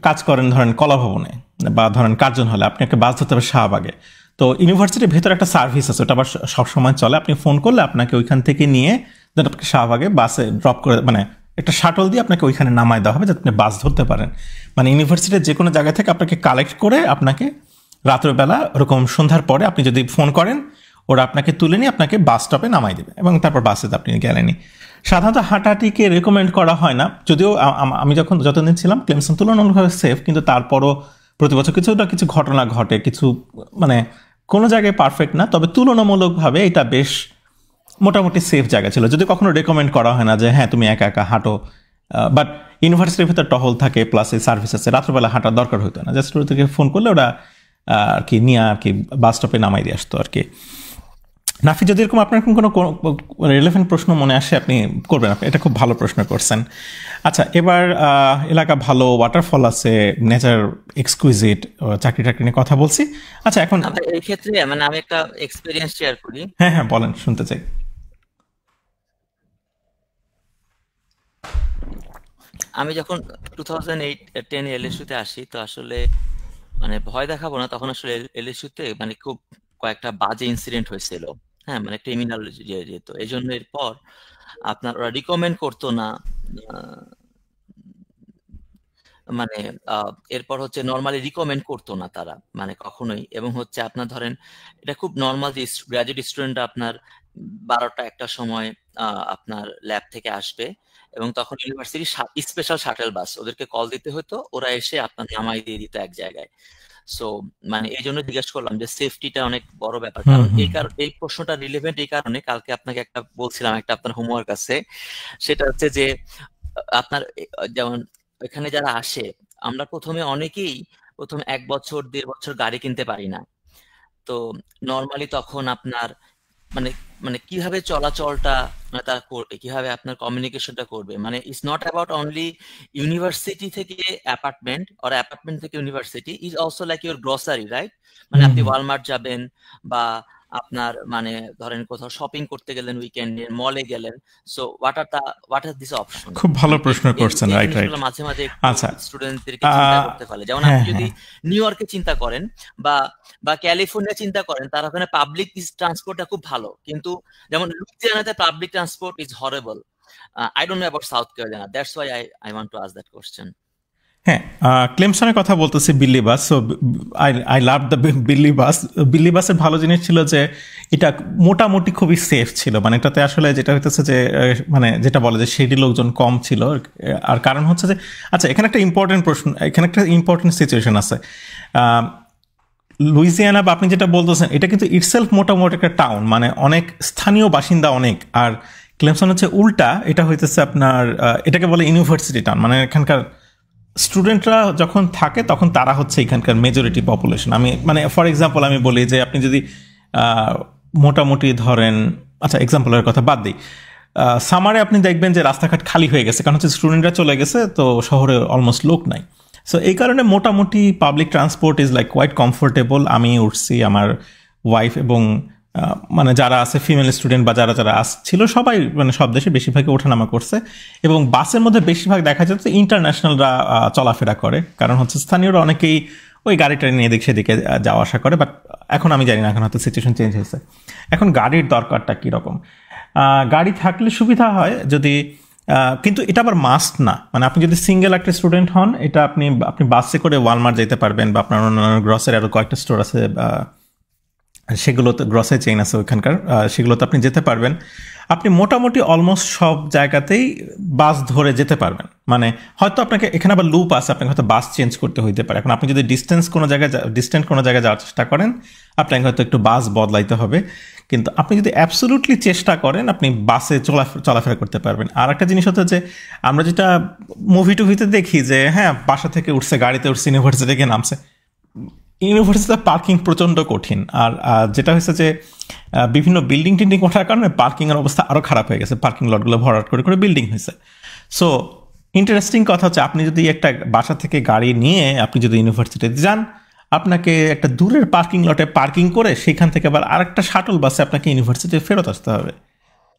কাজ করেন ধরেন কলা ভবনে বা ধরেন কার্জন হলে, আপনাকে বাস ধরতে হবে শাহবাগে, তো ইউনিভার্সিটির ভেতরে একটা সার্ভিস আছে, ওটা আবার সবসময় চলে। আপনি ফোন করলে আপনাকে ওইখান থেকে নিয়ে দেন আপনাকে শাহবাগে বাসে ড্রপ করে, মানে একটা শাটল দিয়ে আপনাকে ওইখানে নামায় দেওয়া হবে যাতে আপনি বাস ধরতে পারেন। মানে ইউনিভার্সিটির যে কোনো জায়গা থেকে আপনাকে কালেক্ট করে আপনাকে রাত্রেবেলা ওরকম সন্ধ্যার পরে আপনি যদি ফোন করেন, ওরা আপনাকে তুলে নিয়ে আপনাকে বাস স্টপে নামাই দেবে এবং তারপর বাসে আপনি গেলেনি। সাধারণত হাঁটাহাঁটিকে রেকমেন্ড করা হয় না, যদিও আমি যতদিন ছিলাম ক্লেমসন তুলনামূলকভাবে সেফ, কিন্তু তারপরও প্রতি বছর কিছু ঘটনা ঘটে, কিছু মানে কোনো জায়গায় পারফেক্ট না, তবে তুলনামূলকভাবে এটা বেশ মোটামুটি সেফ জায়গা ছিল, যদি কখনো রেকমেন্ড করা হয় না যে হ্যাঁ তুমি একা একা হাঁটো। বাট ইউনিভার্সিটির ভিতর টহল থাকে, প্লাস এই সার্ভিস আছে, রাত্রবেলা হাঁটার দরকার হতো না, জাস্ট ওদেরকে ফোন করলে ওরা আর কি নিয়ে আর কি বাস স্টপে নামাই দিয়ে আসতো আর কি। নাফি, যদি এরকম আপনার কোনো রিলেভেন্ট প্রশ্ন মনে আসে আপনি করবেন, আপনি এটা খুব ভালো প্রশ্ন করছেন। আচ্ছা, এবার এলাকা ভালো, ওয়াটারফল আছে, নেচার এক্সকুইজিট, চাকরি টাকরি নিয়ে কথা বলছি। আচ্ছা, এখন এই ক্ষেত্রে মানে আমি একটা এক্সপিরিয়েন্স শেয়ার করি। হ্যাঁ হ্যাঁ বলেন, শুনতে চাই। আমি যখন 2008-10 এলএসইউতে আসি, তো আসলে মানে ভয় দেখাবো না, তখন আসলে এলএসইউতে মানে খুব কয়েকটা বাজে ইনসিডেন্ট হয়েছিল। হ্যাঁ, মানে ক্রিমিনাল যেত, এই জন্য এরপর আপনার ওরা রিকমেন্ড করতো না, মানে এরপর হচ্ছে নর্মালি রিকমেন্ড করতো না তারা, মানে কখনোই। এবং হচ্ছে আপনার ধরেন এটা খুব নর্মাল যে গ্রাজুয়েট স্টুডেন্টরা আপনার 12টা 1টার সময় আপনার ল্যাব থেকে আসবে, এবং তখন ইউনিভার্সিটি স্পেশাল শাটেল বাস, ওদেরকে কল দিতে হতো, ওরা এসে আপনার নামাই দিয়ে দিত এক জায়গায়। সো মানে এই জন্য জিজ্ঞেস করলাম যে সেফটিটা অনেক বড় ব্যাপার, কারণ এই প্রশ্নটা রিলেভেন্ট এই কারণে, কালকে আপনাকে একটা বলছিলাম একটা আপনার হোমওয়ার্ক আছে, সেটা হচ্ছে যে আপনার যেমন এখানে যারা আসে, আমরা প্রথমে অনেকেই প্রথম 1 বছর 1.5 বছর গাড়ি কিনতে পারি না। তো নর্মালি তখন আপনার মানে মানে কিভাবে চলাচলটা মানে তারা করবে, কিভাবে আপনার কমিউনিকেশনটা করবে, মানে it's not about only university থেকে অ্যাপার্টমেন্ট অর অ্যাপার্টমেন্ট থেকে university, is also like your grocery, right? মানে আপনি ওয়ালমার্ট যাবেন বা আপনার মানে ধরেন কোথাও শপিং করতে গেলেন, উইকেন্ডে মলে গেলেন, so what are this option. খুব ভালো প্রশ্ন করছেন, রাইট রাইট। মাঝে মাঝে আচ্ছা, স্টুডেন্টদেরকে চিন্তা করতে ফেলে। যেমন আপনি যদি নিউ ইয়র্কে চিন্তা করেন বা বা ক্যালিফোর্নিয়া চিন্তা করেন, তার ওখানে পাবলিক ট্রান্সপোর্টটা খুব ভালো, কিন্তু যেমন লুইজিয়ানাতে public transport is horrible. I don't know about South Carolina. That's why I want to ask that question. হ্যাঁ, ক্লেমসনের কথা বলতেছি, বিল্লি বাস। সো আই লাভ দ্য বিল্লি বাস। বিল্লি বাসের ভালো জিনিস ছিল যে এটা মোটামুটি খুবই সেফ ছিল, মানে এটাতে আসলে যেটা হইতেছে যে মানে যেটা বলে যে সেটি লোকজন কম ছিল। আর কারণ হচ্ছে যে আচ্ছা, এখানে একটা ইম্পর্টেন্ট প্রশ্ন, এখানে একটা ইম্পর্টেন্ট সিচুয়েশন আছে। লুইজিয়ানা বা আপনি যেটা বলতেছেন, এটা কিন্তু ইটসেলফ মোটামুটি একটা টাউন, মানে অনেক স্থানীয় বাসিন্দা অনেক। আর ক্লেমসন হচ্ছে উল্টা, এটা হইতেছে আপনার এটাকে বলে ইউনিভার্সিটি টাউন, মানে এখানকার স্টুডেন্টরা যখন থাকে তখন তারা হচ্ছে এখানকার মেজরিটি পপুলেশন। আমি মানে ফর এক্সাম্পল আমি বলি যে আপনি যদি মোটামুটি ধরেন, আচ্ছা এক্সাম্পলের কথা বাদ দিই, সামারে আপনি দেখবেন যে রাস্তাঘাট খালি হয়ে গেছে, কারণ হচ্ছে স্টুডেন্টরা চলে গেছে, তো শহরে অলমোস্ট লোক নাই। সো এই কারণে মোটামুটি public transport is like quite comfortable. আমি উঠছি, আমার ওয়াইফ এবং মানে যারা আছে ফিমেল স্টুডেন্ট বা যারা যারা আসছিল সবাই, মানে সব দেশে বেশিরভাগই ওঠানামা করছে। এবং বাসের মধ্যে বেশিরভাগ দেখা যাচ্ছে ইন্টারন্যাশনালরা চলাফেরা করে, কারণ হচ্ছে স্থানীয়রা অনেকেই ওই গাড়িটা নিয়ে এদিক সেদিকে যাওয়া আসা করে। বাট এখন আমি জানি না, এখন হয়তো সিচুয়েশন চেঞ্জ হয়েছে। এখন গাড়ির দরকারটা কীরকম, গাড়ি থাকলে সুবিধা হয় যদি, কিন্তু এটা আবার মাস্ট না। মানে আপনি যদি সিঙ্গেল একটা স্টুডেন্ট হন, এটা আপনি বাসে করে ওয়ালমার্ট যেতে পারবেন, বা আপনার অন্যান্য গ্রসারি আরও কয়েকটা স্টোর আছে সেগুলোতে, গ্রসারি চেইন আছে ওইখানকার, সেগুলোতে আপনি যেতে পারবেন। আপনি মোটামুটি অলমোস্ট সব জায়গাতেই বাস ধরে যেতে পারবেন। মানে হয়তো আপনাকে এখানে আবার লুপ আছে, আপনাকে হয়তো বাস চেঞ্জ করতে হইতে পারে। এখন আপনি যদি ডিস্টেন্ট কোনো জায়গায় যাওয়ার চেষ্টা করেন, আপনাকে হয়তো একটু বাস বদলাইতে হবে। কিন্তু আপনি যদি অ্যাবসোলুটলি চেষ্টা করেন, আপনি বাসে চলাফেরা করতে পারবেন। আর একটা জিনিস হচ্ছে যে আমরা যেটা মুভি টুভিতে দেখি যে হ্যাঁ বাসা থেকে উঠছে, গাড়িতে উঠছে, ইউনিভার্সিটি থেকে নামছে, ইউনিভার্সিটিতে পার্কিং প্রচণ্ড কঠিন। আর যেটা হয়েছে যে বিভিন্ন বিল্ডিং টিল্ডিং ওঠার কারণে পার্কিংয়ের অবস্থা আরও খারাপ হয়ে গেছে, পার্কিং লটগুলো ভরাট করে করে বিল্ডিং হয়েছে। সো ইন্টারেস্টিং কথা হচ্ছে আপনি যদি একটা বাসা থেকে গাড়ি নিয়ে আপনি যদি ইউনিভার্সিটিতে যান, আপনাকে একটা দূরের পার্কিং লটে পার্কিং করে সেখান থেকে আবার আরেকটা শাটল বাসে আপনাকে ইউনিভার্সিটি ফেরত আসতে হবে।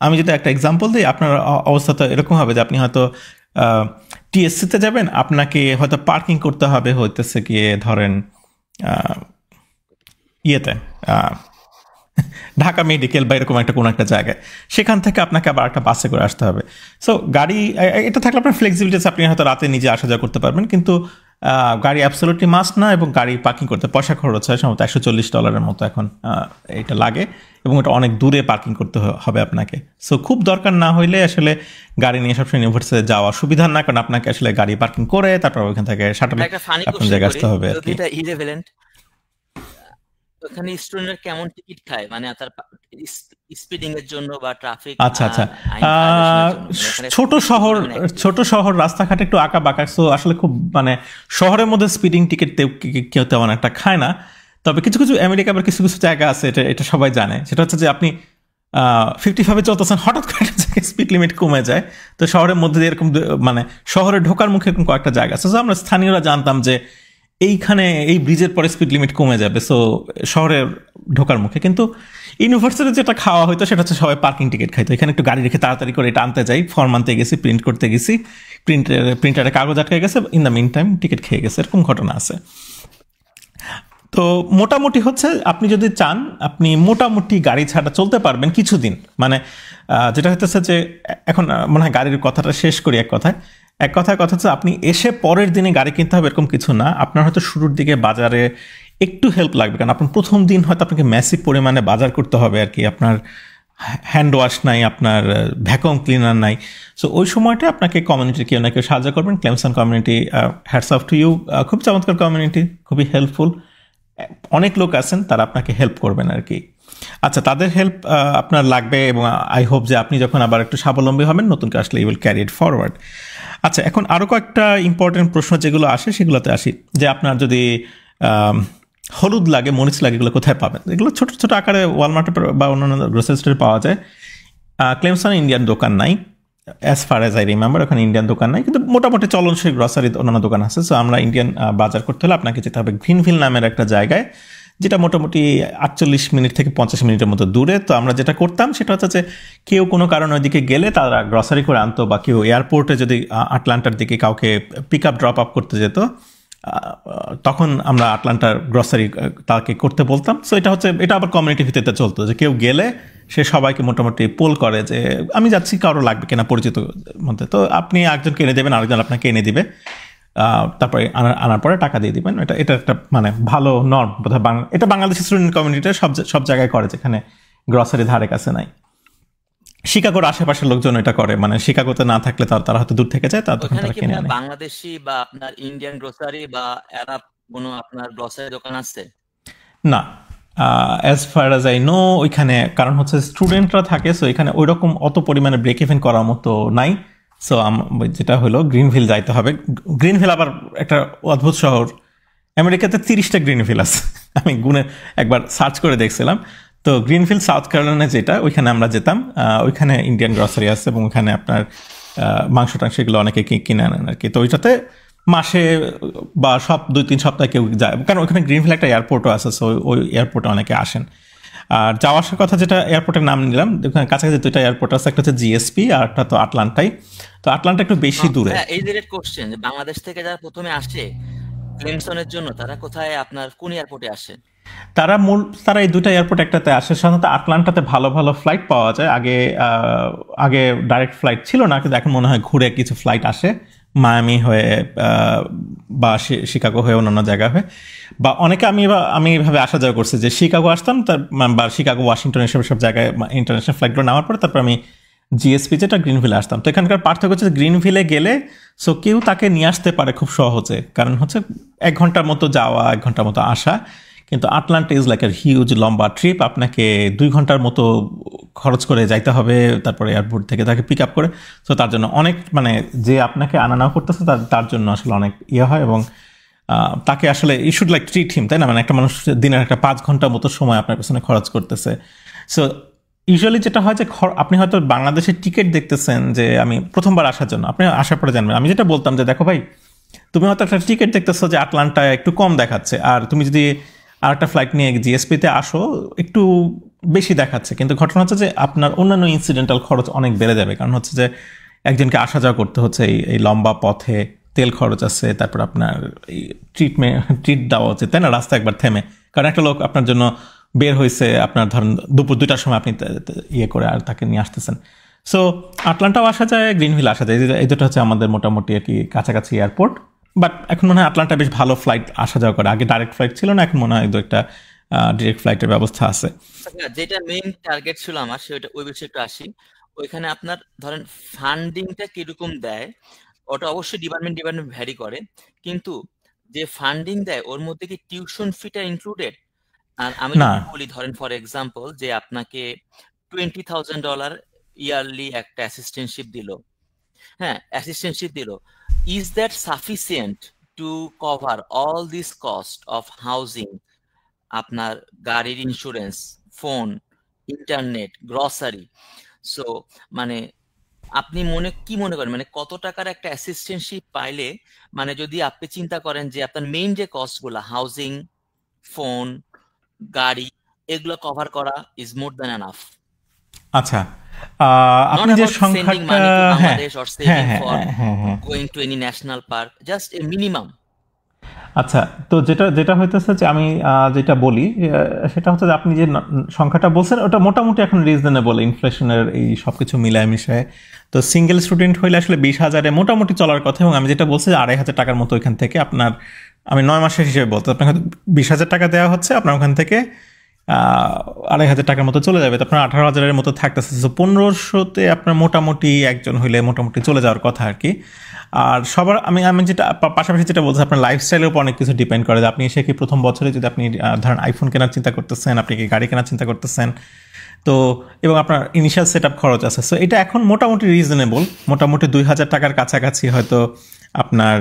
আমি যদি একটা এক্সাম্পল দিই, আপনার অবস্থা তো এরকম হবে যে আপনি হয়তো টিএসসিতে যাবেন, আপনাকে হয়তো পার্কিং করতে হবে হইতেছে গিয়ে ধরেন ইয়েতে ঢাকা মেডিকেল বা এরকম একটা কোনো একটা জায়গায়, সেখান থেকে আপনাকে আবার একটা বাসে করে আসতে হবে। সো গাড়ি এটা থাকলে আপনার ফ্লেক্সিবিলিটি আছে, আপনি হয়তো রাতে নিজে আসা যাওয়া করতে পারবেন, কিন্তু গাড়ি অ্যাবসোলুটলি মাস্ট না। এবং গাড়ি পার্কিং করতে পয়সা খরচ হয়, সম্ভবত $140 মতো এখন এটা লাগে, এবং এটা অনেক দূরে পার্কিং করতে হবে আপনাকে। সো খুব দরকার না হইলে আসলে গাড়ি নিয়ে সবসময় ইউনিভার্সিটিতে যাওয়া সুবিধা না, কারণ আপনাকে আসলে গাড়ি পার্কিং করে তারপর ওইখান থেকে শাটলে আপনার জায়গায় আসতে হবে আর কি। ওখানে স্টুডেন্টরা কেমন টিকিট খায়, মানে তার স্পিডিং এর জন্য বা ট্রাফিক? আচ্ছা আচ্ছা, ছোট শহর রাস্তাঘাট একটু আঁকা বাঁকা, সো আসলে খুব মানে শহরের মধ্যে স্পিডিং টিকিট কেউ তেমন একটা খায় না। তবে কিছু কিছু আমেরিকা আবার কিছু কিছু জায়গা আছে, এটা সবাই জানে, সেটা হচ্ছে যে আপনি 55 চলতেছেন, হঠাৎ করে স্পিড লিমিট কমে যায়। তো শহরের মধ্যে এরকম মানে শহরে ঢোকার মুখে এরকম কয়েকটা জায়গা আছে, আমরা স্থানীয়রা জানতাম যে এইখানে এই ব্রিজের পরে স্পিড লিমিট কমে যাবে, সো শহরের ঢোকার মুখে। কিন্তু ইউনিভার্সিটিতে যেটা খাওয়া হয়তো সেটা হচ্ছে সবাই পার্কিং টিকিট খাইতো। এখানে একটু গাড়ি রেখে তাড়াতাড়ি করে এটা আনতে যাই, ফর্ম আনতে গেছি, প্রিন্ট করতে গেছি, প্রিন্টারে কাগজ আটকে গেছে, in the meantime ticket খেয়ে গেছে, এরকম ঘটনা আছে। তো মোটামুটি হচ্ছে আপনি যদি চান আপনি মোটামুটি গাড়ি ছাড়া চলতে পারবেন কিছুদিন। মানে যেটা হতেছে যে এখন মনে হয় গাড়ির কথাটা শেষ করি এক কথায় কথা হচ্ছে আপনি এসে পরের দিনে গাড়ি কিনতে হবে এরকম কিছু না। আপনার হয়তো শুরুর দিকে বাজারে একটু হেল্প লাগবে, কারণ আপনার প্রথম দিন হয়তো আপনাকে ম্যাসিভ পরিমাণে বাজার করতে হবে আর কি। আপনার হ্যান্ড ওয়াশ নাই, আপনার ভ্যাকুয়াম ক্লিনার নাই। সো ওই সময়টা আপনাকে কমিউনিটির কেউ না কেউ সাহায্য করবেন। Clemson community, hats off to you, খুব চমৎকার কমিউনিটি, খুবই হেল্পফুল। অনেক লোক আছেন তারা আপনাকে হেল্প করবেন আর কি। আচ্ছা, তাদের হেল্প আপনার লাগবে, এবং আই হোপ যে আপনি যখন আবার একটু স্বাবলম্বী হবেন নতুন করে আসলে you will carry it forward. আচ্ছা, এখন আরও কয়েকটা ইম্পর্টেন্ট প্রশ্ন যেগুলো আসে সেগুলোতে আসি। যে আপনার যদি হলুদ লাগে, মরিচ লাগে, এগুলো কোথায় পাবেন? এগুলো ছোটো ছোটো আকারে ওয়ালমার্টে বা অন্যান্য গ্রোসারি স্টোরে পাওয়া যায়। ক্লেমসন ইন্ডিয়ান দোকান নাই, as far as I remember, ওখানে ইন্ডিয়ান দোকান নাই, কিন্তু মোটামুটি চলনশীল গ্রসারি অন্যান্য দোকান আছে। সো আমরা ইন্ডিয়ান বাজার করতে হলে আপনাকে যেতে হবে গ্রিনভিল নামের একটা জায়গায়, যেটা মোটামুটি 48 মিনিট থেকে 50 মিনিটের মতো দূরে। তো আমরা যেটা করতাম সেটা হচ্ছে যে কেউ কোনো কারণে ওইদিকে গেলে তারা গ্রসারি করে আনতো, বা কেউ এয়ারপোর্টে যদি আটলান্টার দিকে কাউকে পিক আপ ড্রপ আপ করতে যেত, তখন আমরা আটলান্টার গ্রসারি তাকে করতে বলতাম। সো এটা আবার কমিউনিটি ভিত্তিতে চলতো, যে কেউ গেলে সে সবাইকে মোটামুটি পোল করে যে আমি যাচ্ছি, কারো লাগবে কিনা পরিচিত মধ্যে। তো আপনি একজনকে এনে দেবেন, আরেকজন আপনাকে এনে দিবে, তারপরে আনার পরে টাকা দিয়ে দিবেন। এটা একটা মানে ভালো নর্ম বোধহয় এটা বাংলাদেশি স্টুডেন্ট কমিউনিটির সব জায়গায় করে, যেখানে গ্রসারি ধারে কাছে নাই। শিকাগোর আশেপাশের লোকজন এটা করে, মানে শিকাগোতে না থাকলে তারা হয়তো দূর থেকে যায়, তখন তারা কিনে আনে। বাংলাদেশি বা আপনার ইন্ডিয়ান গ্রসারি বা আরব কোনো আপনার গ্রসারি দোকান আছে না? As far as I know ওইখানে, কারণ হচ্ছে স্টুডেন্টরা থাকে, সো এখানে ওই রকম অত পরিমাণে ব্রেক ইভেন করার মতো নাই। সো যেটা হলো গ্রিনভিল যাইতে হবে। গ্রিনভিল আবার একটা অদ্ভুত শহর, আমেরিকাতে 30টা গ্রিনভিল আছে, আমি গুনে একবার সার্চ করে দেখছিলাম। তো গ্রিনভিল সাউথ ক্যারোলাইনা যেটা, ওইখানে আমরা যেতাম, ওইখানে ইন্ডিয়ান গ্রসারি আছে, এবং ওখানে আপনার মাংস টাংস এগুলো অনেকে কিনে আনেন আর কি। তো ওইটাতে মাসে বা 2-3 সপ্তাহে কেউ যায়, কারণ ওইখানে গ্রিনভিল একটা এয়ারপোর্টও আছে, সো ওই এয়ারপোর্টে অনেকে আসেন। আর যাওয়া আসার কথা যেটা এয়ারপোর্টের নাম নিলাম, কাছাকাছি 2টা এয়ারপোর্ট আছে, একটা হচ্ছে জিএসপি আর একটা তো আটলান্টাই। তো আটলান্টা একটু বেশি দূরে। এই ডিরেক্ট কোশ্চেন, যে বাংলাদেশ থেকে যারা প্রথমে আসে ক্লেমসনের জন্য, তারা কোথায় আপনার কোন এয়ারপোর্টে আসে? তারা এই 2টা এয়ারপোর্ট একটাতে আসে। সাধারণত আটলান্টাতে ভালো ভালো ফ্লাইট পাওয়া যায়। আগে ডাইরেক্ট ফ্লাইট ছিল না, কিন্তু এখন মনে হয় ঘুরে কিছু ফ্লাইট আসে, মায়ামি হয়ে বা শিকাগো হয়ে অন্যান্য জায়গা হয়ে, বা অনেকে আমি এভাবে আসা যাওয়া করছি যে শিকাগো আসতাম, বা শিকাগো, ওয়াশিংটন, এসব জায়গায় ইন্টারন্যাশনাল ফ্লাইটগুলো নেওয়ার পরে তারপর আমি জিএসপি যেটা গ্রিনভিলে আসতাম। তো এখানকার পার্থক্য হচ্ছে গ্রিনভিলে গেলে সো কেউ তাকে নিয়ে আসতে পারে খুব সহজে, কারণ হচ্ছে 1 ঘন্টার মতো যাওয়া 1 ঘন্টার মতো আসা। কিন্তু আটলান্টা ইজ লাইক এর হিউজ লম্বা ট্রিপ, আপনাকে 2 ঘন্টার মতো খরচ করে যাইতে হবে, তারপরে এয়ারপোর্ট থেকে তাকে পিক আপ করে। সো তার জন্য অনেক মানে যে আপনাকে আনা নেওয়া করতেছে তার জন্য আসলে অনেক ইয়ে হয়, এবং তাকে আসলে ইউ শুড লাইক ট্রিট হিম, তাই না? মানে একটা মানুষ দিনের একটা 5 ঘন্টার মতো সময় আপনার পেছনে খরচ করতেছে। সো ইউজুয়ালি যেটা হয় যে আপনি হয়তো বাংলাদেশের টিকিট দেখতেছেন যে আমি প্রথমবার আসার জন্য, আপনি আসার পরে জানবেন। আমি যেটা বলতাম যে দেখো ভাই, তুমি হয়তো একটা টিকিট দেখতেছো যে আটলান্টায় একটু কম দেখাচ্ছে, আর তুমি যদি আর একটা ফ্লাইট নিয়ে জিএসপিতে আসো একটু বেশি দেখাচ্ছে, কিন্তু ঘটনা হচ্ছে যে আপনার অন্যান্য ইনসিডেন্টাল খরচ অনেক বেড়ে যাবে। কারণ হচ্ছে যে একজনকে আসা যাওয়া করতে হচ্ছে এই লম্বা পথে, তেল খরচ আছে, তারপর আপনার এই ট্রিট দেওয়া হচ্ছে, তাই না, রাস্তা একবার থেমে। কারণ একটা লোক আপনার জন্য বের হয়েছে, আপনার ধরেন দুপুর 2টার সময় আপনি ইয়ে করে আর তাকে নিয়ে আসতেছেন। সো আটলান্টাও আসা যায়, গ্রিনভিল আসা যায়, এই দুটো হচ্ছে আমাদের মোটামুটি আর কি কাছাকাছি এয়ারপোর্ট। বাট এখন মনে হয় আটলান্টা বেশ ভালো ফ্লাইট আসা যাওয়া করে, আগে ডাইরেক্ট ফ্লাইট ছিল না, এখন মনে হয় একটা ডিরেক্ট ফ্লাইটের ব্যবস্থা আছে। যেটা মেইন টার্গেট ছিল আমার, সেটা ওই বিষয়ে একটু আসি। ওইখানে আপনার ধরেন ফান্ডিংটা কিরকম দেয়, ওটা অবশ্যই ডিপার্টমেন্ট ভ্যারি করে, কিন্তু যে ফান্ডিং দেয় ওর মধ্যে কি টিউশন ফিটা ইনক্লুডেড? আর আমি না, যদি বলি ধরেন ফর এক্সাম্পল যে আপনাকে $20,000 ইয়ারলি একটা অ্যাসিস্ট্যান্টশিপ দিল, হ্যাঁ অ্যাসিস্ট্যান্টশিপ দিল, is that sufficient to cover all this cost of housing, আপনার গাড়ির insurance, phone, internet, grocery? So মানে আপনি কি মনে করেন মানে কত টাকার একটা অ্যাসিস্ট্যান্টশিপ পাইলে, মানে যদি আপনি চিন্তা করেন যে আপনার মেইন যে কস্ট গুলা হাউজিং, ফোন, গাড়ি, এগুলো কভার করা ইজ মোর দ্যান এনাফ? আচ্ছা, নট আপনি যে অ্যাবাউট সেন্ডিং সংখ্যাটা, মানি টু হ্যাঁ বাংলাদেশ অর হ্যাঁ সেভিং হ্যাঁ ফর হ্যাঁ হ্যাঁ, going to any national park, just a minimum. আচ্ছা। তো যেটা যেটা হইতেছে যে আমি যেটা বলি সেটা হচ্ছে যে আপনি যে সংখ্যাটা বলছেন ওটা মোটামুটি এখন রিজনেবল ইনফ্লেশনের এই সব কিছু মিলায় মিশায়। তো সিঙ্গেল স্টুডেন্ট হইলে আসলে 20,000-এ মোটামুটি চলার কথা, এবং আমি যেটা বলছি যে 2,500 টাকার মতো ওইখান থেকে আপনার, আমি 9 মাসের হিসেবে বলতে, আপনার 20,000 টাকা দেওয়া হচ্ছে, আপনার ওখান থেকে 2,500 টাকার মতো চলে যাবে, তো আপনার 18,000-এর মতো থাকতেছে। তো 1500-তে আপনার মোটামুটি একজন হইলে মোটামুটি চলে যাওয়ার কথা আর কি। আর সবার আমি আমি যেটা পাশাপাশি যেটা বলছি, আপনার লাইফস্টাইলের উপর অনেক কিছু ডিপেন্ড করে, যে আপনি এসে কি প্রথম বছরে যদি আপনি ধরেন আইফোন কেনার চিন্তা করতেছেন, আপনি কি গাড়ি কেনার চিন্তা করতেছেন, তো এবং আপনার ইনিশিয়াল সেট আপ খরচ আছে। সো এটা এখন মোটামুটি রিজনেবল, মোটামুটি 2,000 টাকার কাছাকাছি হয়তো আপনার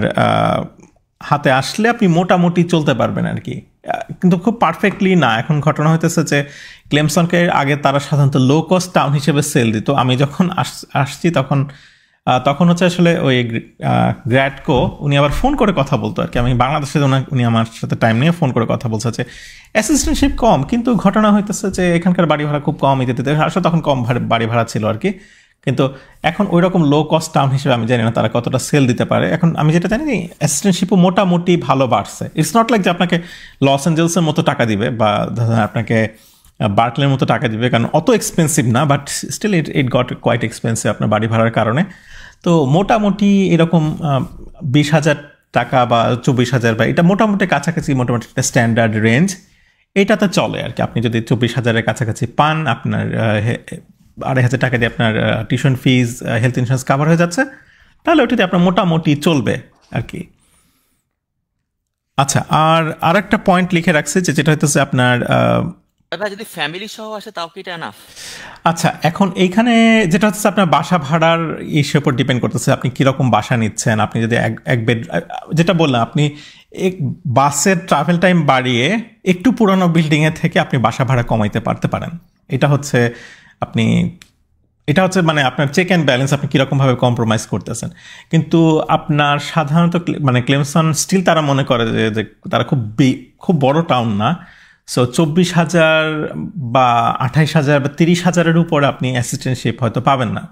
হাতে আসলে আপনি মোটামুটি চলতে পারবেন আর কি। কিন্তু খুব পারফেক্টলি না। এখন ঘটনা হইতেছে যে ক্লেমসনকে আগে তারা সাধারণত লো কস্ট টাউন হিসেবে সেল দিত। আমি যখন আসছি তখন তখন হচ্ছে আসলে ওই গ্র্যাডকো উনি আবার ফোন করে কথা বলতো আর কি। আমি বাংলাদেশে উনি আমার সাথে টাইম নিয়ে ফোন করে কথা বলছে যে অ্যাসিস্ট্যান্টশিপ কম, কিন্তু ঘটনা হইতেছে যে এখানকার বাড়ি ভাড়া খুব কম দিতে, আসলে তখন কম বাড়ি ভাড়া ছিল আর কি। কিন্তু এখন ওই রকম লো কস্ট টাউন হিসেবে আমি জানি না তারা কতটা সেল দিতে পারে। এখন আমি যেটা জানি অ্যাসিস্ট্যান্টশিপও মোটামুটি ভালো বাড়ছে। ইটস নট লাইক যে আপনাকে লস অ্যাঞ্জেলসের মতো টাকা দিবে বা আপনাকে বার্কলের মতো টাকা দিবে, কারণ অত এক্সপেন্সিভ না, but still it got quite expensive আপনার বাড়ি ভাড়ার কারণে। তো মোটামুটি এরকম 20,000 টাকা বা 24,000 বা এটা মোটামুটি কাছাকাছি, মোটামুটি একটা স্ট্যান্ডার্ড রেঞ্জ, এটাতে চলে আর কি। আপনি যদি 24,000-এর কাছাকাছি পান, আপনার 2,500 টাকা দিয়ে আপনার টিউশন ফিজ, হেলথ ইন্স্যুরেন্স কাভার হয়ে যাচ্ছে, তাহলে ওটাতে আপনার মোটামুটি চলবে আর কি। আচ্ছা, আর একটা পয়েন্ট লিখে রাখছি যেটা হইতেছে আপনার ভাই যদি ফ্যামিলি সহ আসে তাও কি এটা এনাফ? আচ্ছা, এখন এইখানে যেটা হচ্ছে আপনার বাসা ভাড়ার ইস্যুর উপর ডিপেন্ড করতেছে, আপনি কীরকম বাসা নিচ্ছেন। আপনি যদি এক বেড, যেটা বললাম, আপনি বাসের ট্রাভেল টাইম বাড়িয়ে একটু পুরানো বিল্ডিংয়ে থেকে আপনি বাসা ভাড়া কমাইতে পারেন। এটা হচ্ছে আপনি, এটা হচ্ছে মানে আপনার চেক অ্যান্ড ব্যালেন্স, আপনি কীরকমভাবে কম্প্রোমাইজ করতেছেন। কিন্তু আপনার সাধারণত মানে ক্লেমসন স্টিল তারা মনে করে যে তারা খুব বড় টাউন না। সো 24,000 বা 28,000 বা 30,000-এর উপরে আপনি অ্যাসিস্ট্যান্টশিপ হয়তো পাবেন না।